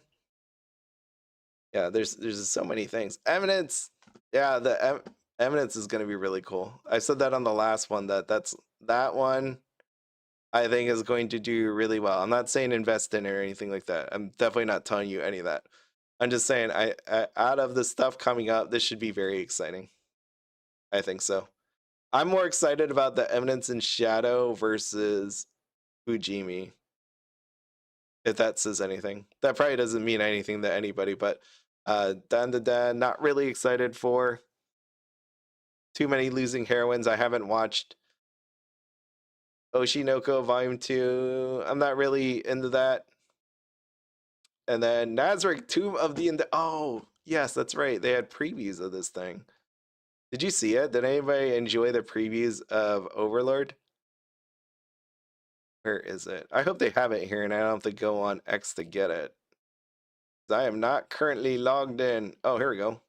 Yeah, there's so many things. Eminence. Yeah, the Eminence is going to be really cool. I said that on the last one that one I think is going to do really well. I'm not saying invest in it or anything like that. I'm definitely not telling you any of that. I'm just saying I out of the stuff coming up, this should be very exciting. I think so. I'm more excited about the Eminence in Shadow versus Fujimi. If that says anything. That probably doesn't mean anything to anybody, but not really excited for. Too many losing heroines. I haven't watched Oshinoko Volume 2. I'm not really into that. And then Nazarick, Tomb of the oh, yes, that's right. They had previews of this thing. Did you see it? Did anybody enjoy the previews of Overlord? Where is it? I hope they have it here and I don't have to go on X to get it. I am not currently logged in. Oh, here we go.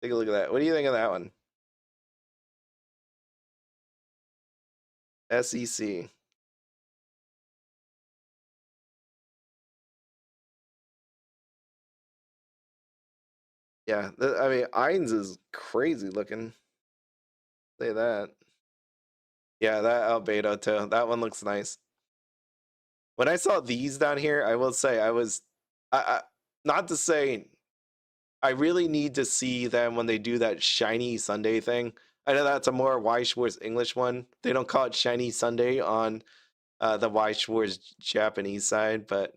Take a look at that. What do you think of that one? SEC. Yeah, I mean, Ainz is crazy looking. Say that. Yeah, that Albedo too. That one looks nice. When I saw these down here, I will say not to say I really need to see them when they do that Shiny Sunday thing. I know that's a more Weiss Schwarz English one. They don't call it Shiny Sunday on the Weiss Schwarz Japanese side, but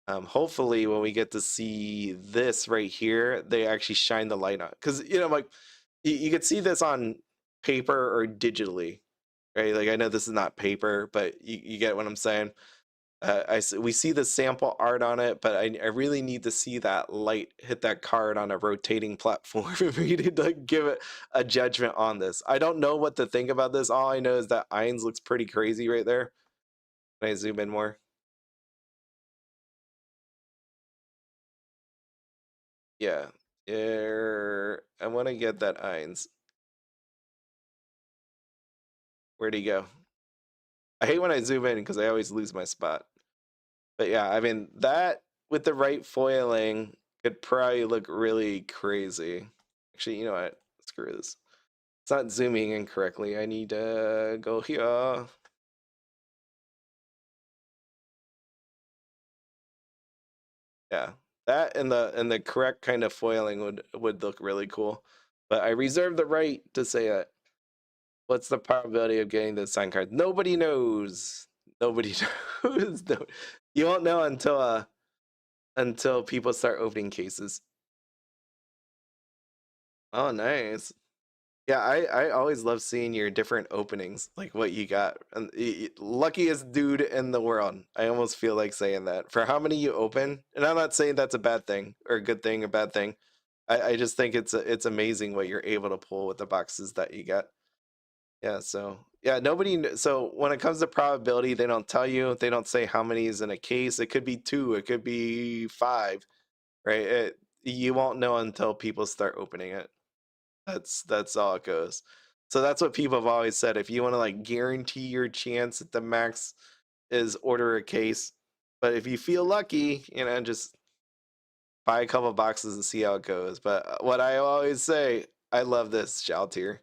hopefully when we get to see this right here, they actually shine the light on. Because, like, you could see this on paper or digitally, right? Like, I know this is not paper, but you get what I'm saying. We see the sample art on it, but I really need to see that light hit that card on a rotating platform for me to like, give it a judgment on this. I don't know what to think about this. All I know is that Ainz looks pretty crazy right there. Can I zoom in more? Yeah. I want to get that Eins. Where'd he go? I hate when I zoom in because I always lose my spot. But yeah, I mean, that with the right foiling could probably look really crazy. Actually, you know what? Screw this. It's not zooming in correctly. I need to go here. Yeah, that and the correct kind of foiling would look really cool. But I reserve the right to say it. What's the probability of getting the sign card? Nobody knows. Nobody knows. No, you won't know until people start opening cases. Oh, nice. Yeah, I always love seeing your different openings, like what you got. And luckiest dude in the world. I almost feel like saying that for how many you open. And I'm not saying that's a bad thing or a good thing or bad thing. I just think it's amazing what you're able to pull with the boxes that you get. Yeah, so yeah, so when it comes to probability, they don't tell you. They don't say how many is in a case. It could be 2, it could be 5, right? You won't know until people start opening it. That's all it goes. So that's what people have always said. If you want to like guarantee your chance at the max is order a case. But if you feel lucky, just buy a couple boxes and see how it goes. But what I always say, I love this Shao tier.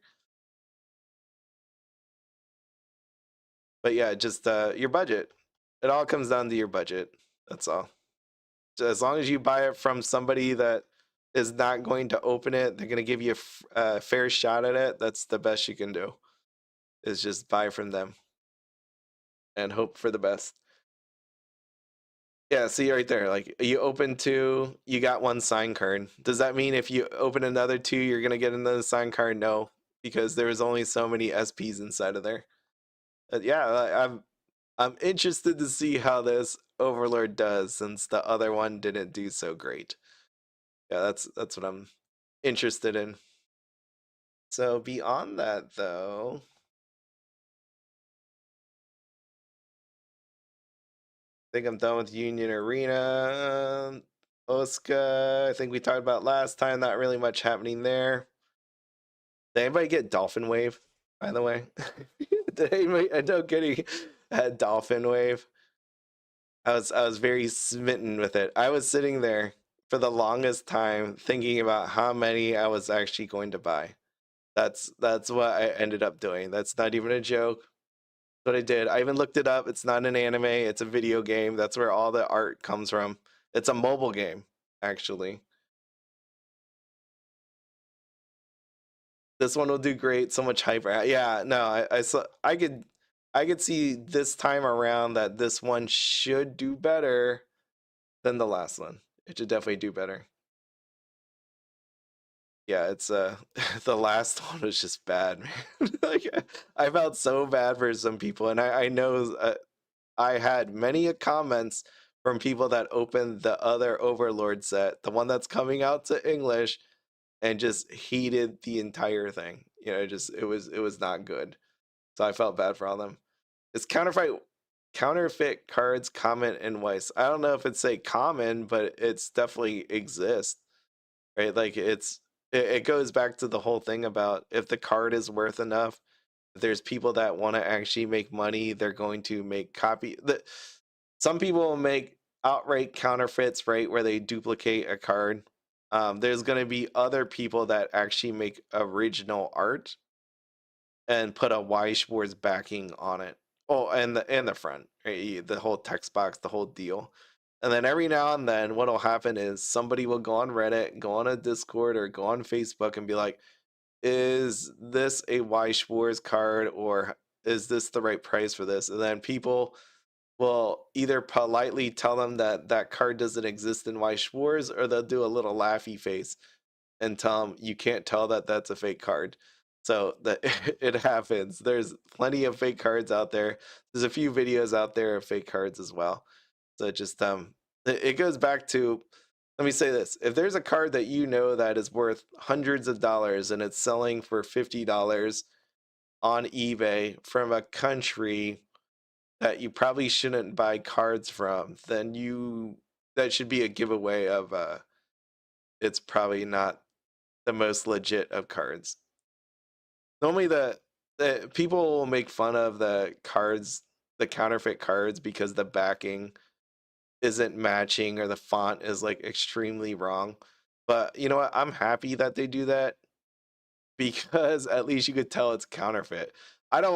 But yeah, just your budget. It all comes down to your budget. That's all. As long as you buy it from somebody that is not going to open it, they're going to give you a fair shot at it. That's the best you can do. Is just buy from them and hope for the best. Yeah, see right there. Like you open 2, you got 1 sign card. Does that mean if you open another 2, you're gonna get another sign card? No, because there was only so many SPs inside of there. Yeah, I'm interested to see how this Overlord does since the other one didn't do so great. Yeah, that's what I'm interested in. So beyond that though, I think I'm done with Union Arena. Osaka, I think we talked about last time, not really much happening there. Did anybody get Dolphin Wave, by the way? Did anybody end up getting a Dolphin Wave? I was very smitten with it. I was sitting there for the longest time thinking about how many I was actually going to buy. That's what I ended up doing. That's not even a joke. What I did. I even looked it up. It's not an anime, it's a video game. That's where all the art comes from. It's a mobile game, actually. This one will do great. So much hype. Yeah, no, I saw I could see this time around that this one should do better than the last one. It should definitely do better. Yeah, it's the last one was just bad, man. Like I felt so bad for some people, and I know I had many comments from people that opened the other Overlord set, the one that's coming out to English, and just hated the entire thing. It was not good. So I felt bad for all them. It's counterfeit cards common in Weiss. I don't know if it's a common, but it's definitely exists, right? Like it goes back to the whole thing about if the card is worth enough, if there's people that want to actually make money, they're going to make some people will make outright counterfeits, right, where they duplicate a card. There's going to be other people that actually make original art and put a Weiss Schwarz backing on it. Oh, and the front, right? The whole text box, the whole deal. And then every now and then, what'll happen is somebody will go on Reddit, go on a Discord, or go on Facebook and be like, "Is this a Weiss Schwarz card, or is this the right price for this?" And then people will either politely tell them that that card doesn't exist in Weiss Schwarz, or they'll do a little laughy face and tell them you can't tell that that's a fake card. So that it happens. There's plenty of fake cards out there. There's a few videos out there of fake cards as well. So it goes back to, let me say this. If there's a card that you know that is worth hundreds of dollars and it's selling for $50 on eBay from a country that you probably shouldn't buy cards from, then that should be a giveaway of it's probably not the most legit of cards. Normally the people will make fun of the cards, the counterfeit cards, because the backing isn't matching or the font is like extremely wrong. But you know what? I'm happy that they do that because at least you could tell it's counterfeit. I don't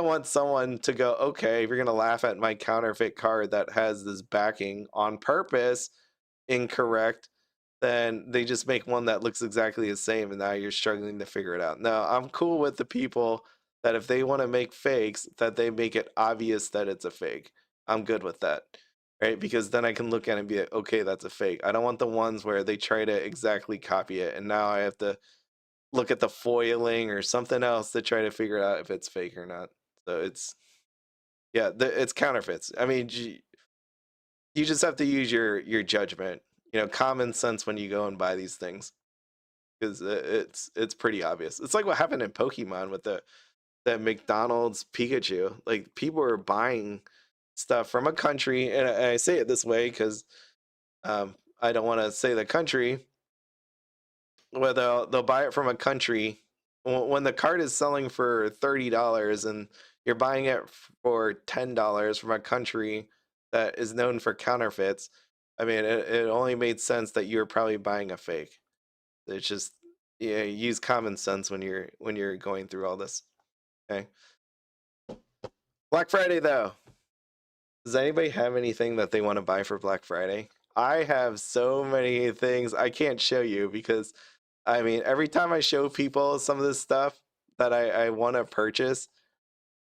want someone to go, okay, if you're gonna laugh at my counterfeit card that has this backing on purpose incorrect, then they just make one that looks exactly the same and now you're struggling to figure it out. No, I'm cool with the people that if they want to make fakes, that they make it obvious that it's a fake. I'm good with that. Right? Because then I can look at it and be like, okay, that's a fake. I don't want the ones where they try to exactly copy it and now I have to look at the foiling or something else to try to figure out if it's fake or not. So it's yeah, it's counterfeits. I mean, you just have to use your judgment, common sense when you go and buy these things because it's pretty obvious. It's like what happened in Pokemon with the McDonald's Pikachu. Like people are buying stuff from a country, and I say it this way because I don't want to say the country. Well, they'll buy it from a country when the card is selling for $30 and you're buying it for $10 from a country that is known for counterfeits. I mean, it only made sense that you're probably buying a fake. It's just, yeah, use common sense when you're going through all this. Okay. Black Friday though. Does anybody have anything that they want to buy for Black Friday? I have so many things I can't show you because I mean, every time I show people some of this stuff that I want to purchase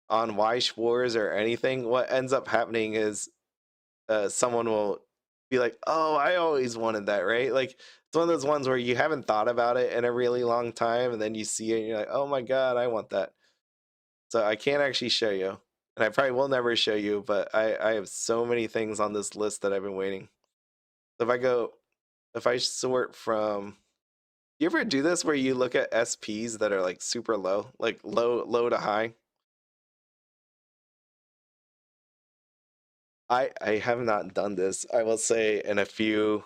on Weiss Schwarz or anything, what ends up happening is someone will be like, "Oh, I always wanted that," right? Like it's one of those ones where you haven't thought about it in a really long time, and then you see it, and you're like, "Oh my god, I want that." So I can't actually show you, and I probably will never show you, but I have so many things on this list that I've been waiting. So if I sort from you ever do this where you look at SPs that are like super low, like low to high? I have not done this. I will say i- in a few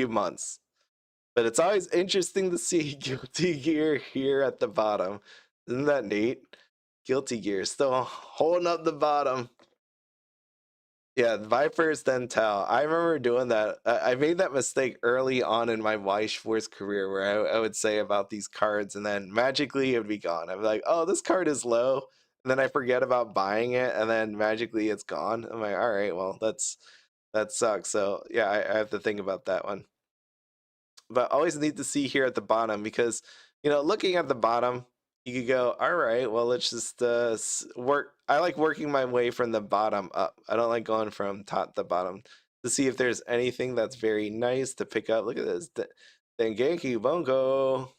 months. But it's always interesting to see Guilty Gear here at the bottom. Isn't that neat? Guilty Gear still holding up the bottom. Yeah, Vipers then tell. I remember doing that. I made that mistake early on in my Weiss Schwarz career where I would say about these cards and then magically it would be gone. I'd be like, oh, this card is low. And then I forget about buying it and then magically it's gone. I'm like, all right, well, that sucks. So yeah, I have to think about that one. But always need to see here at the bottom because, looking at the bottom, you could go, all right, well, let's just work. I like working my way from the bottom up. I don't like going from top to bottom to see if there's anything that's very nice to pick up. Look at this. Dengeki Bunko.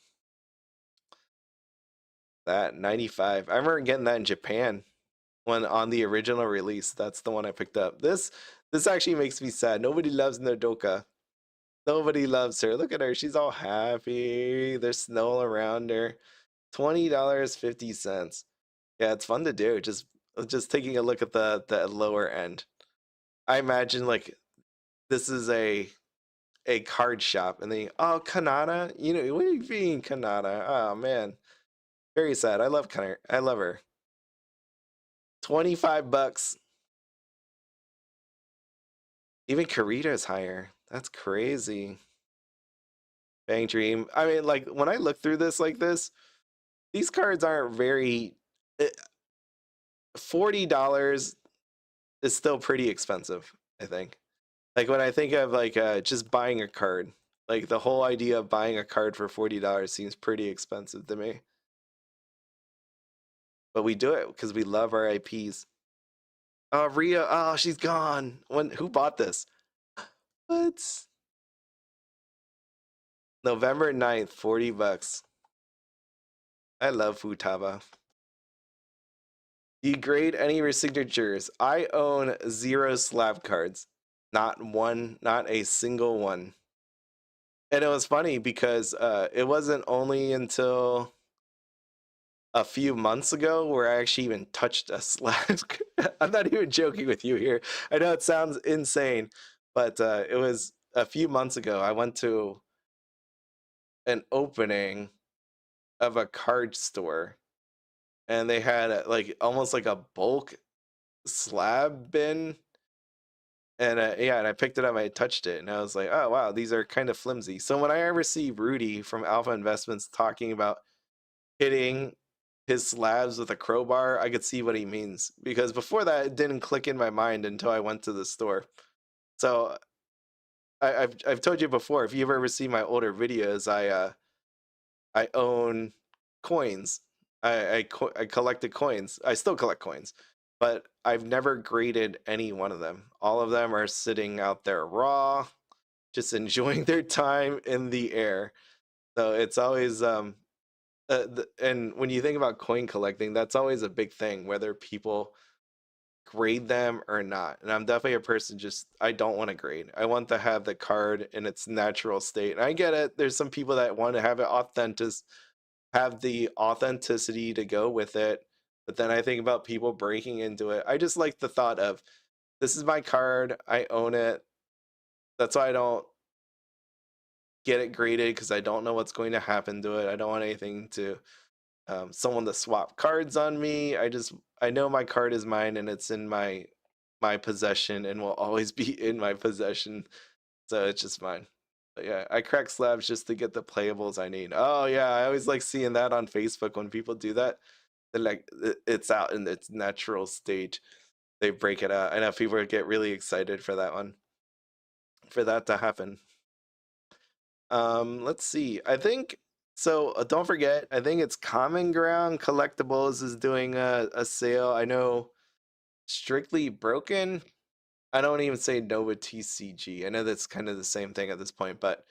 That 95. I remember getting that in Japan when on the original release. That's the one I picked up. This actually makes me sad. Nobody loves Nodoka. Nobody loves her. Look at her. She's all happy. There's snow around her. $20.50. Yeah, it's fun to do. Just taking a look at the lower end. I imagine like this is a card shop and then oh Kanata, what are you being Kanata? Oh man. Very sad. I love Kanata. I love her. $25. Even Karita's higher. That's crazy. Bang Dream. I mean, like when I look through this like this, these cards aren't very $40 is still pretty expensive, I think. Like when I think of like just buying a card, like the whole idea of buying a card for $40 seems pretty expensive to me. But we do it because we love our IPs. Oh, Rhea, oh, she's gone. Who bought this? What? November 9th, $40. I love Futaba. Do you grade any of your signatures? I own 0 slab cards. Not one, not a single one. And it was funny because it wasn't only until a few months ago where I actually even touched a slab. I'm not even joking with you here. I know it sounds insane, but it was a few months ago, I went to an opening of a card store, and they had like almost like a bulk slab bin. And yeah, and I picked it up, I touched it, and I was like, oh wow, these are kind of flimsy. So when I ever see Rudy from Alpha Investments talking about hitting his slabs with a crowbar, I could see what he means. Because before that, it didn't click in my mind until I went to the store. So I've told you before, if you've ever seen my older videos, I own coins. I collected coins. I still collect coins, but I've never graded any one of them. All of them are sitting out there raw, just enjoying their time in the air. So it's always and when you think about coin collecting, that's always a big thing, whether people grade them or not. And I'm definitely a person, just I don't want to grade. I want to have the card in its natural state. And I get it. There's some people that want to have it authentic, have the authenticity to go with it. But then I think about people breaking into it. I just like the thought of, this is my card, I own it. That's why I don't get it graded, because I don't know what's going to happen to it. I don't want anything to someone to swap cards on me. I know my card is mine, and it's in my possession, and will always be in my possession. So it's just mine. But yeah, I crack slabs just to get the playables I need. Oh yeah, I always like seeing that on Facebook when people do that. They're like, it's out in its natural state. They break it out. I know people would get really excited for that one, for that to happen. Let's see. I think so. Don't forget, I think it's Common Ground Collectibles is doing a sale. I know Strictly Broken. I don't even say Nova TCG. I know that's kind of the same thing at this point, but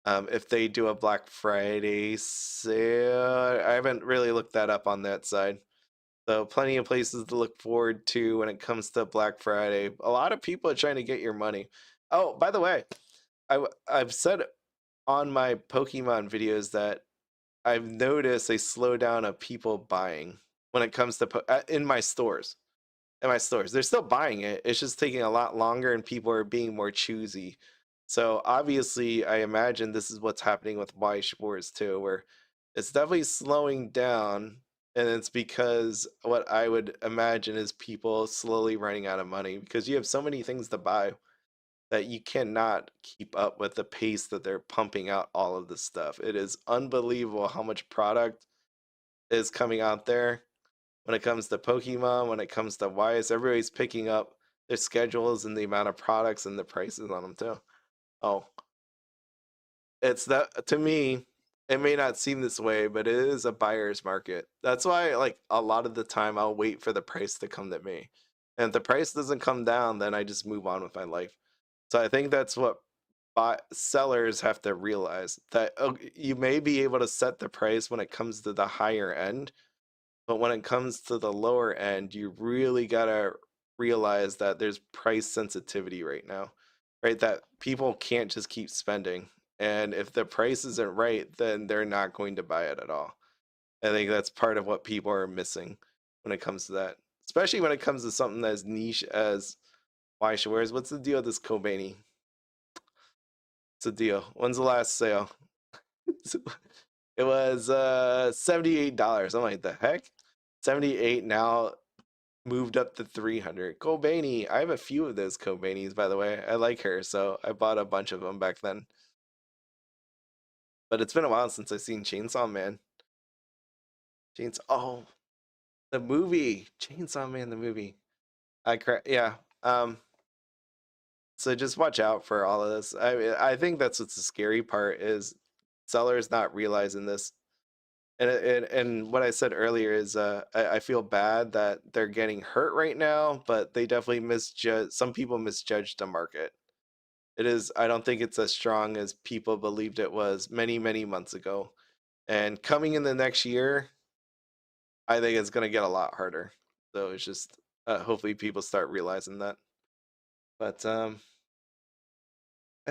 if they do a Black Friday sale, I haven't really looked that up on that side. So plenty of places to look forward to when it comes to Black Friday. A lot of people are trying to get your money. Oh, by the way, I've said on my Pokemon videos that I've noticed a slowdown of people buying when it comes to in my stores. In my stores, they're still buying it. It's just taking a lot longer, and people are being more choosy. So obviously, I imagine this is what's happening with Weiss Schwarz too, where it's definitely slowing down, and it's because what I would imagine is people slowly running out of money, because you have so many things to buy that you cannot keep up with the pace that they're pumping out all of this stuff. It is unbelievable how much product is coming out there when it comes to Pokemon, when it comes to Weiss. Everybody's picking up their schedules and the amount of products and the prices on them too. Oh, it's that, to me, it may not seem this way, but it is a buyer's market. That's why, like, a lot of the time I'll wait for the price to come to me. And if the price doesn't come down, then I just move on with my life. So I think that's what sellers have to realize, that you may be able to set the price when it comes to the higher end, but when it comes to the lower end, you really gotta realize that there's price sensitivity right now, right? That people can't just keep spending. And if the price isn't right, then they're not going to buy it at all. I think that's part of what people are missing when it comes to that, especially when it comes to something as niche as Weiss Schwarz. What's the deal with this Kobani? What's the deal? When's the last sale? It was $78. I'm like, the heck? 78 now, moved up to 300. Kobani, I have a few of those Kobanis, by the way. I like her, so I bought a bunch of them back then. But it's been a while since I've seen Chainsaw Man. Oh, the movie. Chainsaw Man, the movie. Yeah. So just watch out for all of this. I think that's what's the scary part, is sellers not realizing this. And what I said earlier is I feel bad that they're getting hurt right now, but they definitely misjudge. Some people misjudged the market. It is, I don't think it's as strong as people believed it was many, many months ago. And coming in the next year, I think it's going to get a lot harder. So it's just hopefully people start realizing that. But I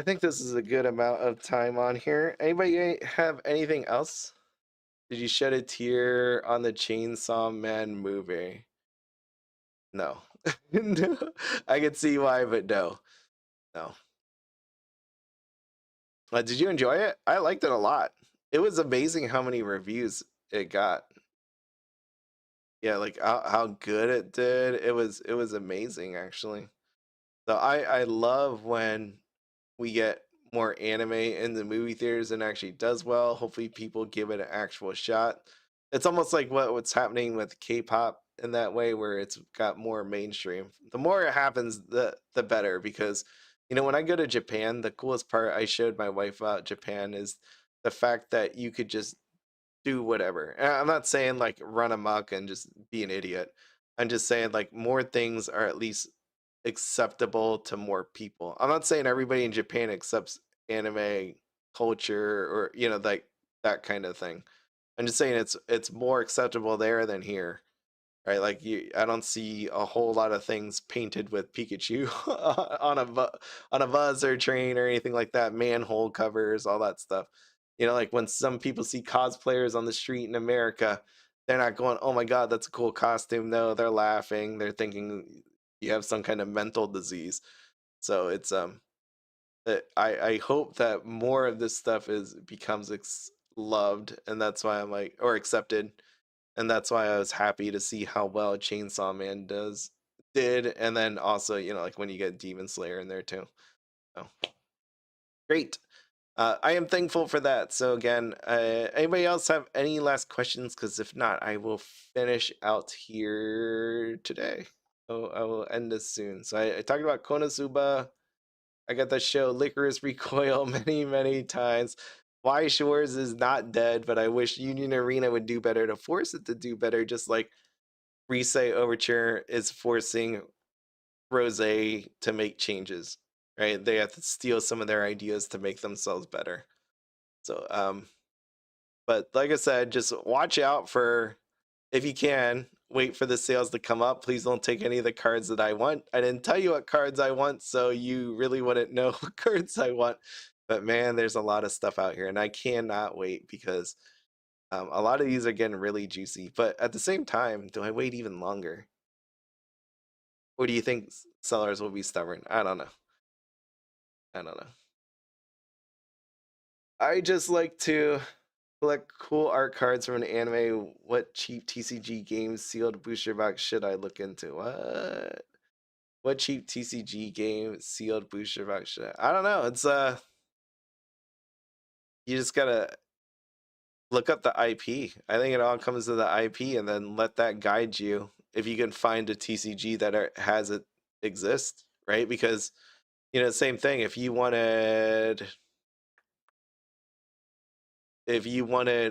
think this is a good amount of time on here. Anybody have anything else? Did you shed a tear on the Chainsaw Man movie? No. No. I can see why, but no. No. Did you enjoy it? I liked it a lot. It was amazing how many reviews it got. Yeah, like how good it did. It was amazing actually. So I love when we get more anime in the movie theaters and actually does well. Hopefully people give it an actual shot. It's almost like what's happening with K-pop in that way where it's got more mainstream. The more it happens, the better because when I go to Japan, the coolest part I showed my wife about Japan is the fact that you could just do whatever. And I'm not saying like run amok and just be an idiot. I'm just saying like more things are at least acceptable to more people. I'm not saying everybody in Japan accepts anime culture or like that kind of thing. I'm just saying it's more acceptable there than here. Right, like I don't see a whole lot of things painted with Pikachu on a bus or train or anything like that. Manhole covers, all that stuff. Like when some people see cosplayers on the street in America, they're not going, "Oh my God, that's a cool costume." No, they're laughing. They're thinking you have some kind of mental disease. So it's I hope that more of this stuff becomes loved, and that's why I'm like, or accepted, and that's why I was happy to see how well Chainsaw Man did, and then also like when you get Demon Slayer in there too. Oh, great. I am thankful for that. So again, anybody else have any last questions? Because if not, I will finish out here today. Oh, I will end this soon. So I talked about Konosuba. I got that show Lycoris Recoil many, many times. Weiss Schwarz is not dead, but I wish Union Arena would do better to force it to do better, just like Rise Overture is forcing Rose to make changes, right? They have to steal some of their ideas to make themselves better. So, but like I said, just watch out for, if you can, wait for the sales to come up. Please don't take any of the cards that I want. I didn't tell you what cards I want, so you really wouldn't know what cards I want. But man, there's a lot of stuff out here, and I cannot wait because a lot of these are getting really juicy. But at the same time, do I wait even longer? Or do you think sellers will be stubborn? I don't know. I don't know. I just like to collect cool art cards from an anime. What cheap TCG games sealed booster box should I look into? What cheap TCG game sealed booster box should I don't know. It's you just gotta look up the IP. I think it all comes to the IP and then let that guide you if you can find a TCG that has it exist, right? Because same thing. If you wanted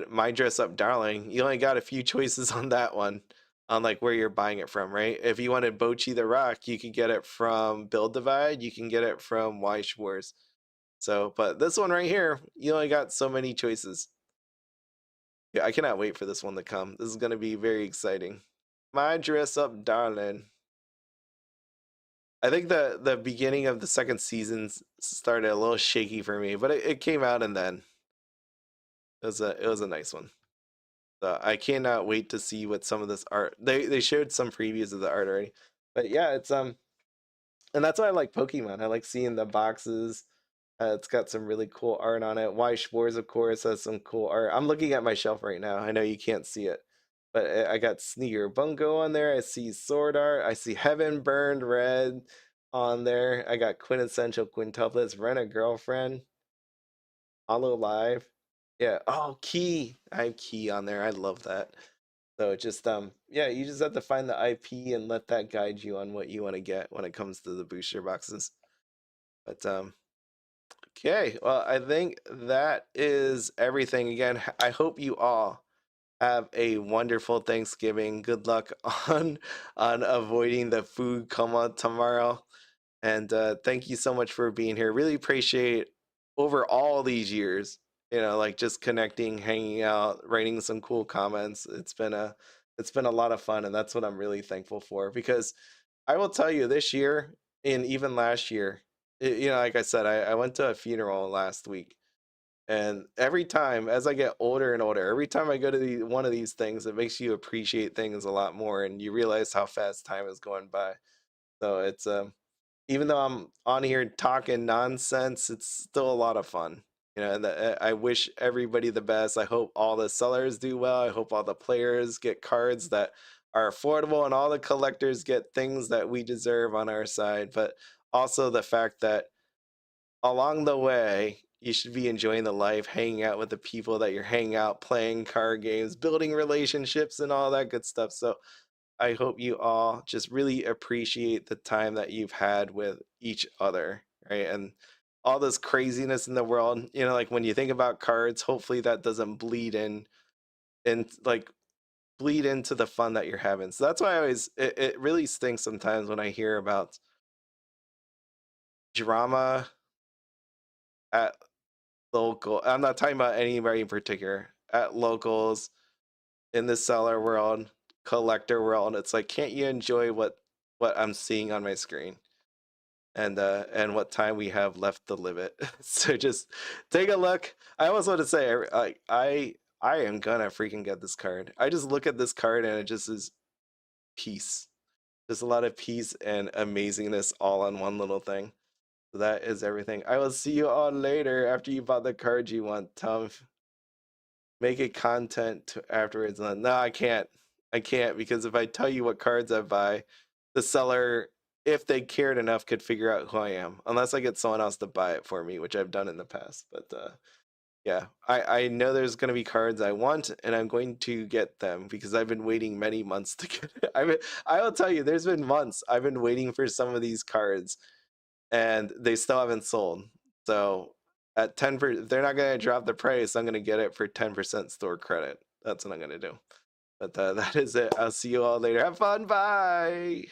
My Dress Up Darling, you only got a few choices on that one, on like where you're buying it from, right? If you wanted Bochi the Rock, you can get it from Build Divide, you can get it from Weiss Schwarz. So, but this one right here, you only got so many choices. Yeah, I cannot wait for this one to come. This is going to be very exciting. My Dress Up Darling. I think the beginning of the second season started a little shaky for me, but it came out, and then it was a nice one. So I cannot wait to see what some of this art. They showed some previews of the art already, but yeah, it's and that's why I like Pokemon. I like seeing the boxes. It's got some really cool art on it. Weiss Schwarz, of course, has some cool art. I'm looking at my shelf right now. I know you can't see it, but I got Sneaker Bungo on there. I see Sword Art. I see Heaven Burned Red on there. I got Quintessential Quintuplets, Rent a Girlfriend, Hollow Live. Yeah. Oh, Key. I have Key on there. I love that. So just yeah, you just have to find the IP and let that guide you on what you want to get when it comes to the booster boxes. But okay, well, I think that is everything. Again, I hope you all have a wonderful Thanksgiving. Good luck on avoiding the food coma tomorrow. And thank you so much for being here. Really appreciate over all these years, like just connecting, hanging out, writing some cool comments. It's been a lot of fun, and that's what I'm really thankful for. Because I will tell you, this year and even last year, like I said, I went to a funeral last week, and every time as I get older and older, every time I go to one of these things, it makes you appreciate things a lot more, and you realize how fast time is going by. So it's even though I'm on here talking nonsense, it's still a lot of fun. You know, and I wish everybody the best. I hope all the sellers do well. I hope all the players get cards that are affordable and all the collectors get things that we deserve on our side. But also the fact that along the way, you should be enjoying the life, hanging out with the people that you're hanging out, playing card games, building relationships, and all that good stuff. So I hope you all just really appreciate the time that you've had with each other, right? And all this craziness in the world, you know, like when you think about cards, hopefully that doesn't bleed in and like bleed into the fun that you're having. So that's why I always, it really stinks sometimes when I hear about drama at local. I'm not talking about anybody in particular, at locals in the seller world, collector world. It's like, can't you enjoy what I'm seeing on my screen? And what time we have left to live it. So just take a look. I almost want to say, I am gonna freaking get this card. I just look at this card and it just is peace. Just a lot of peace and amazingness all on one little thing. So that is everything. I will see you all later after you bought the card you want, Tom. Make it content afterwards. No, I can't. I can't, because if I tell you what cards I buy, the seller, if they cared enough, could figure out who I am. Unless I get someone else to buy it for me, which I've done in the past. But yeah, I know there's going to be cards I want, and I'm going to get them because I've been waiting many months to get it. I will tell you, there's been months I've been waiting for some of these cards, and they still haven't sold. So at 10%, if they're not going to drop the price, I'm going to get it for 10% store credit. That's what I'm going to do. But that is it. I'll see you all later. Have fun. Bye.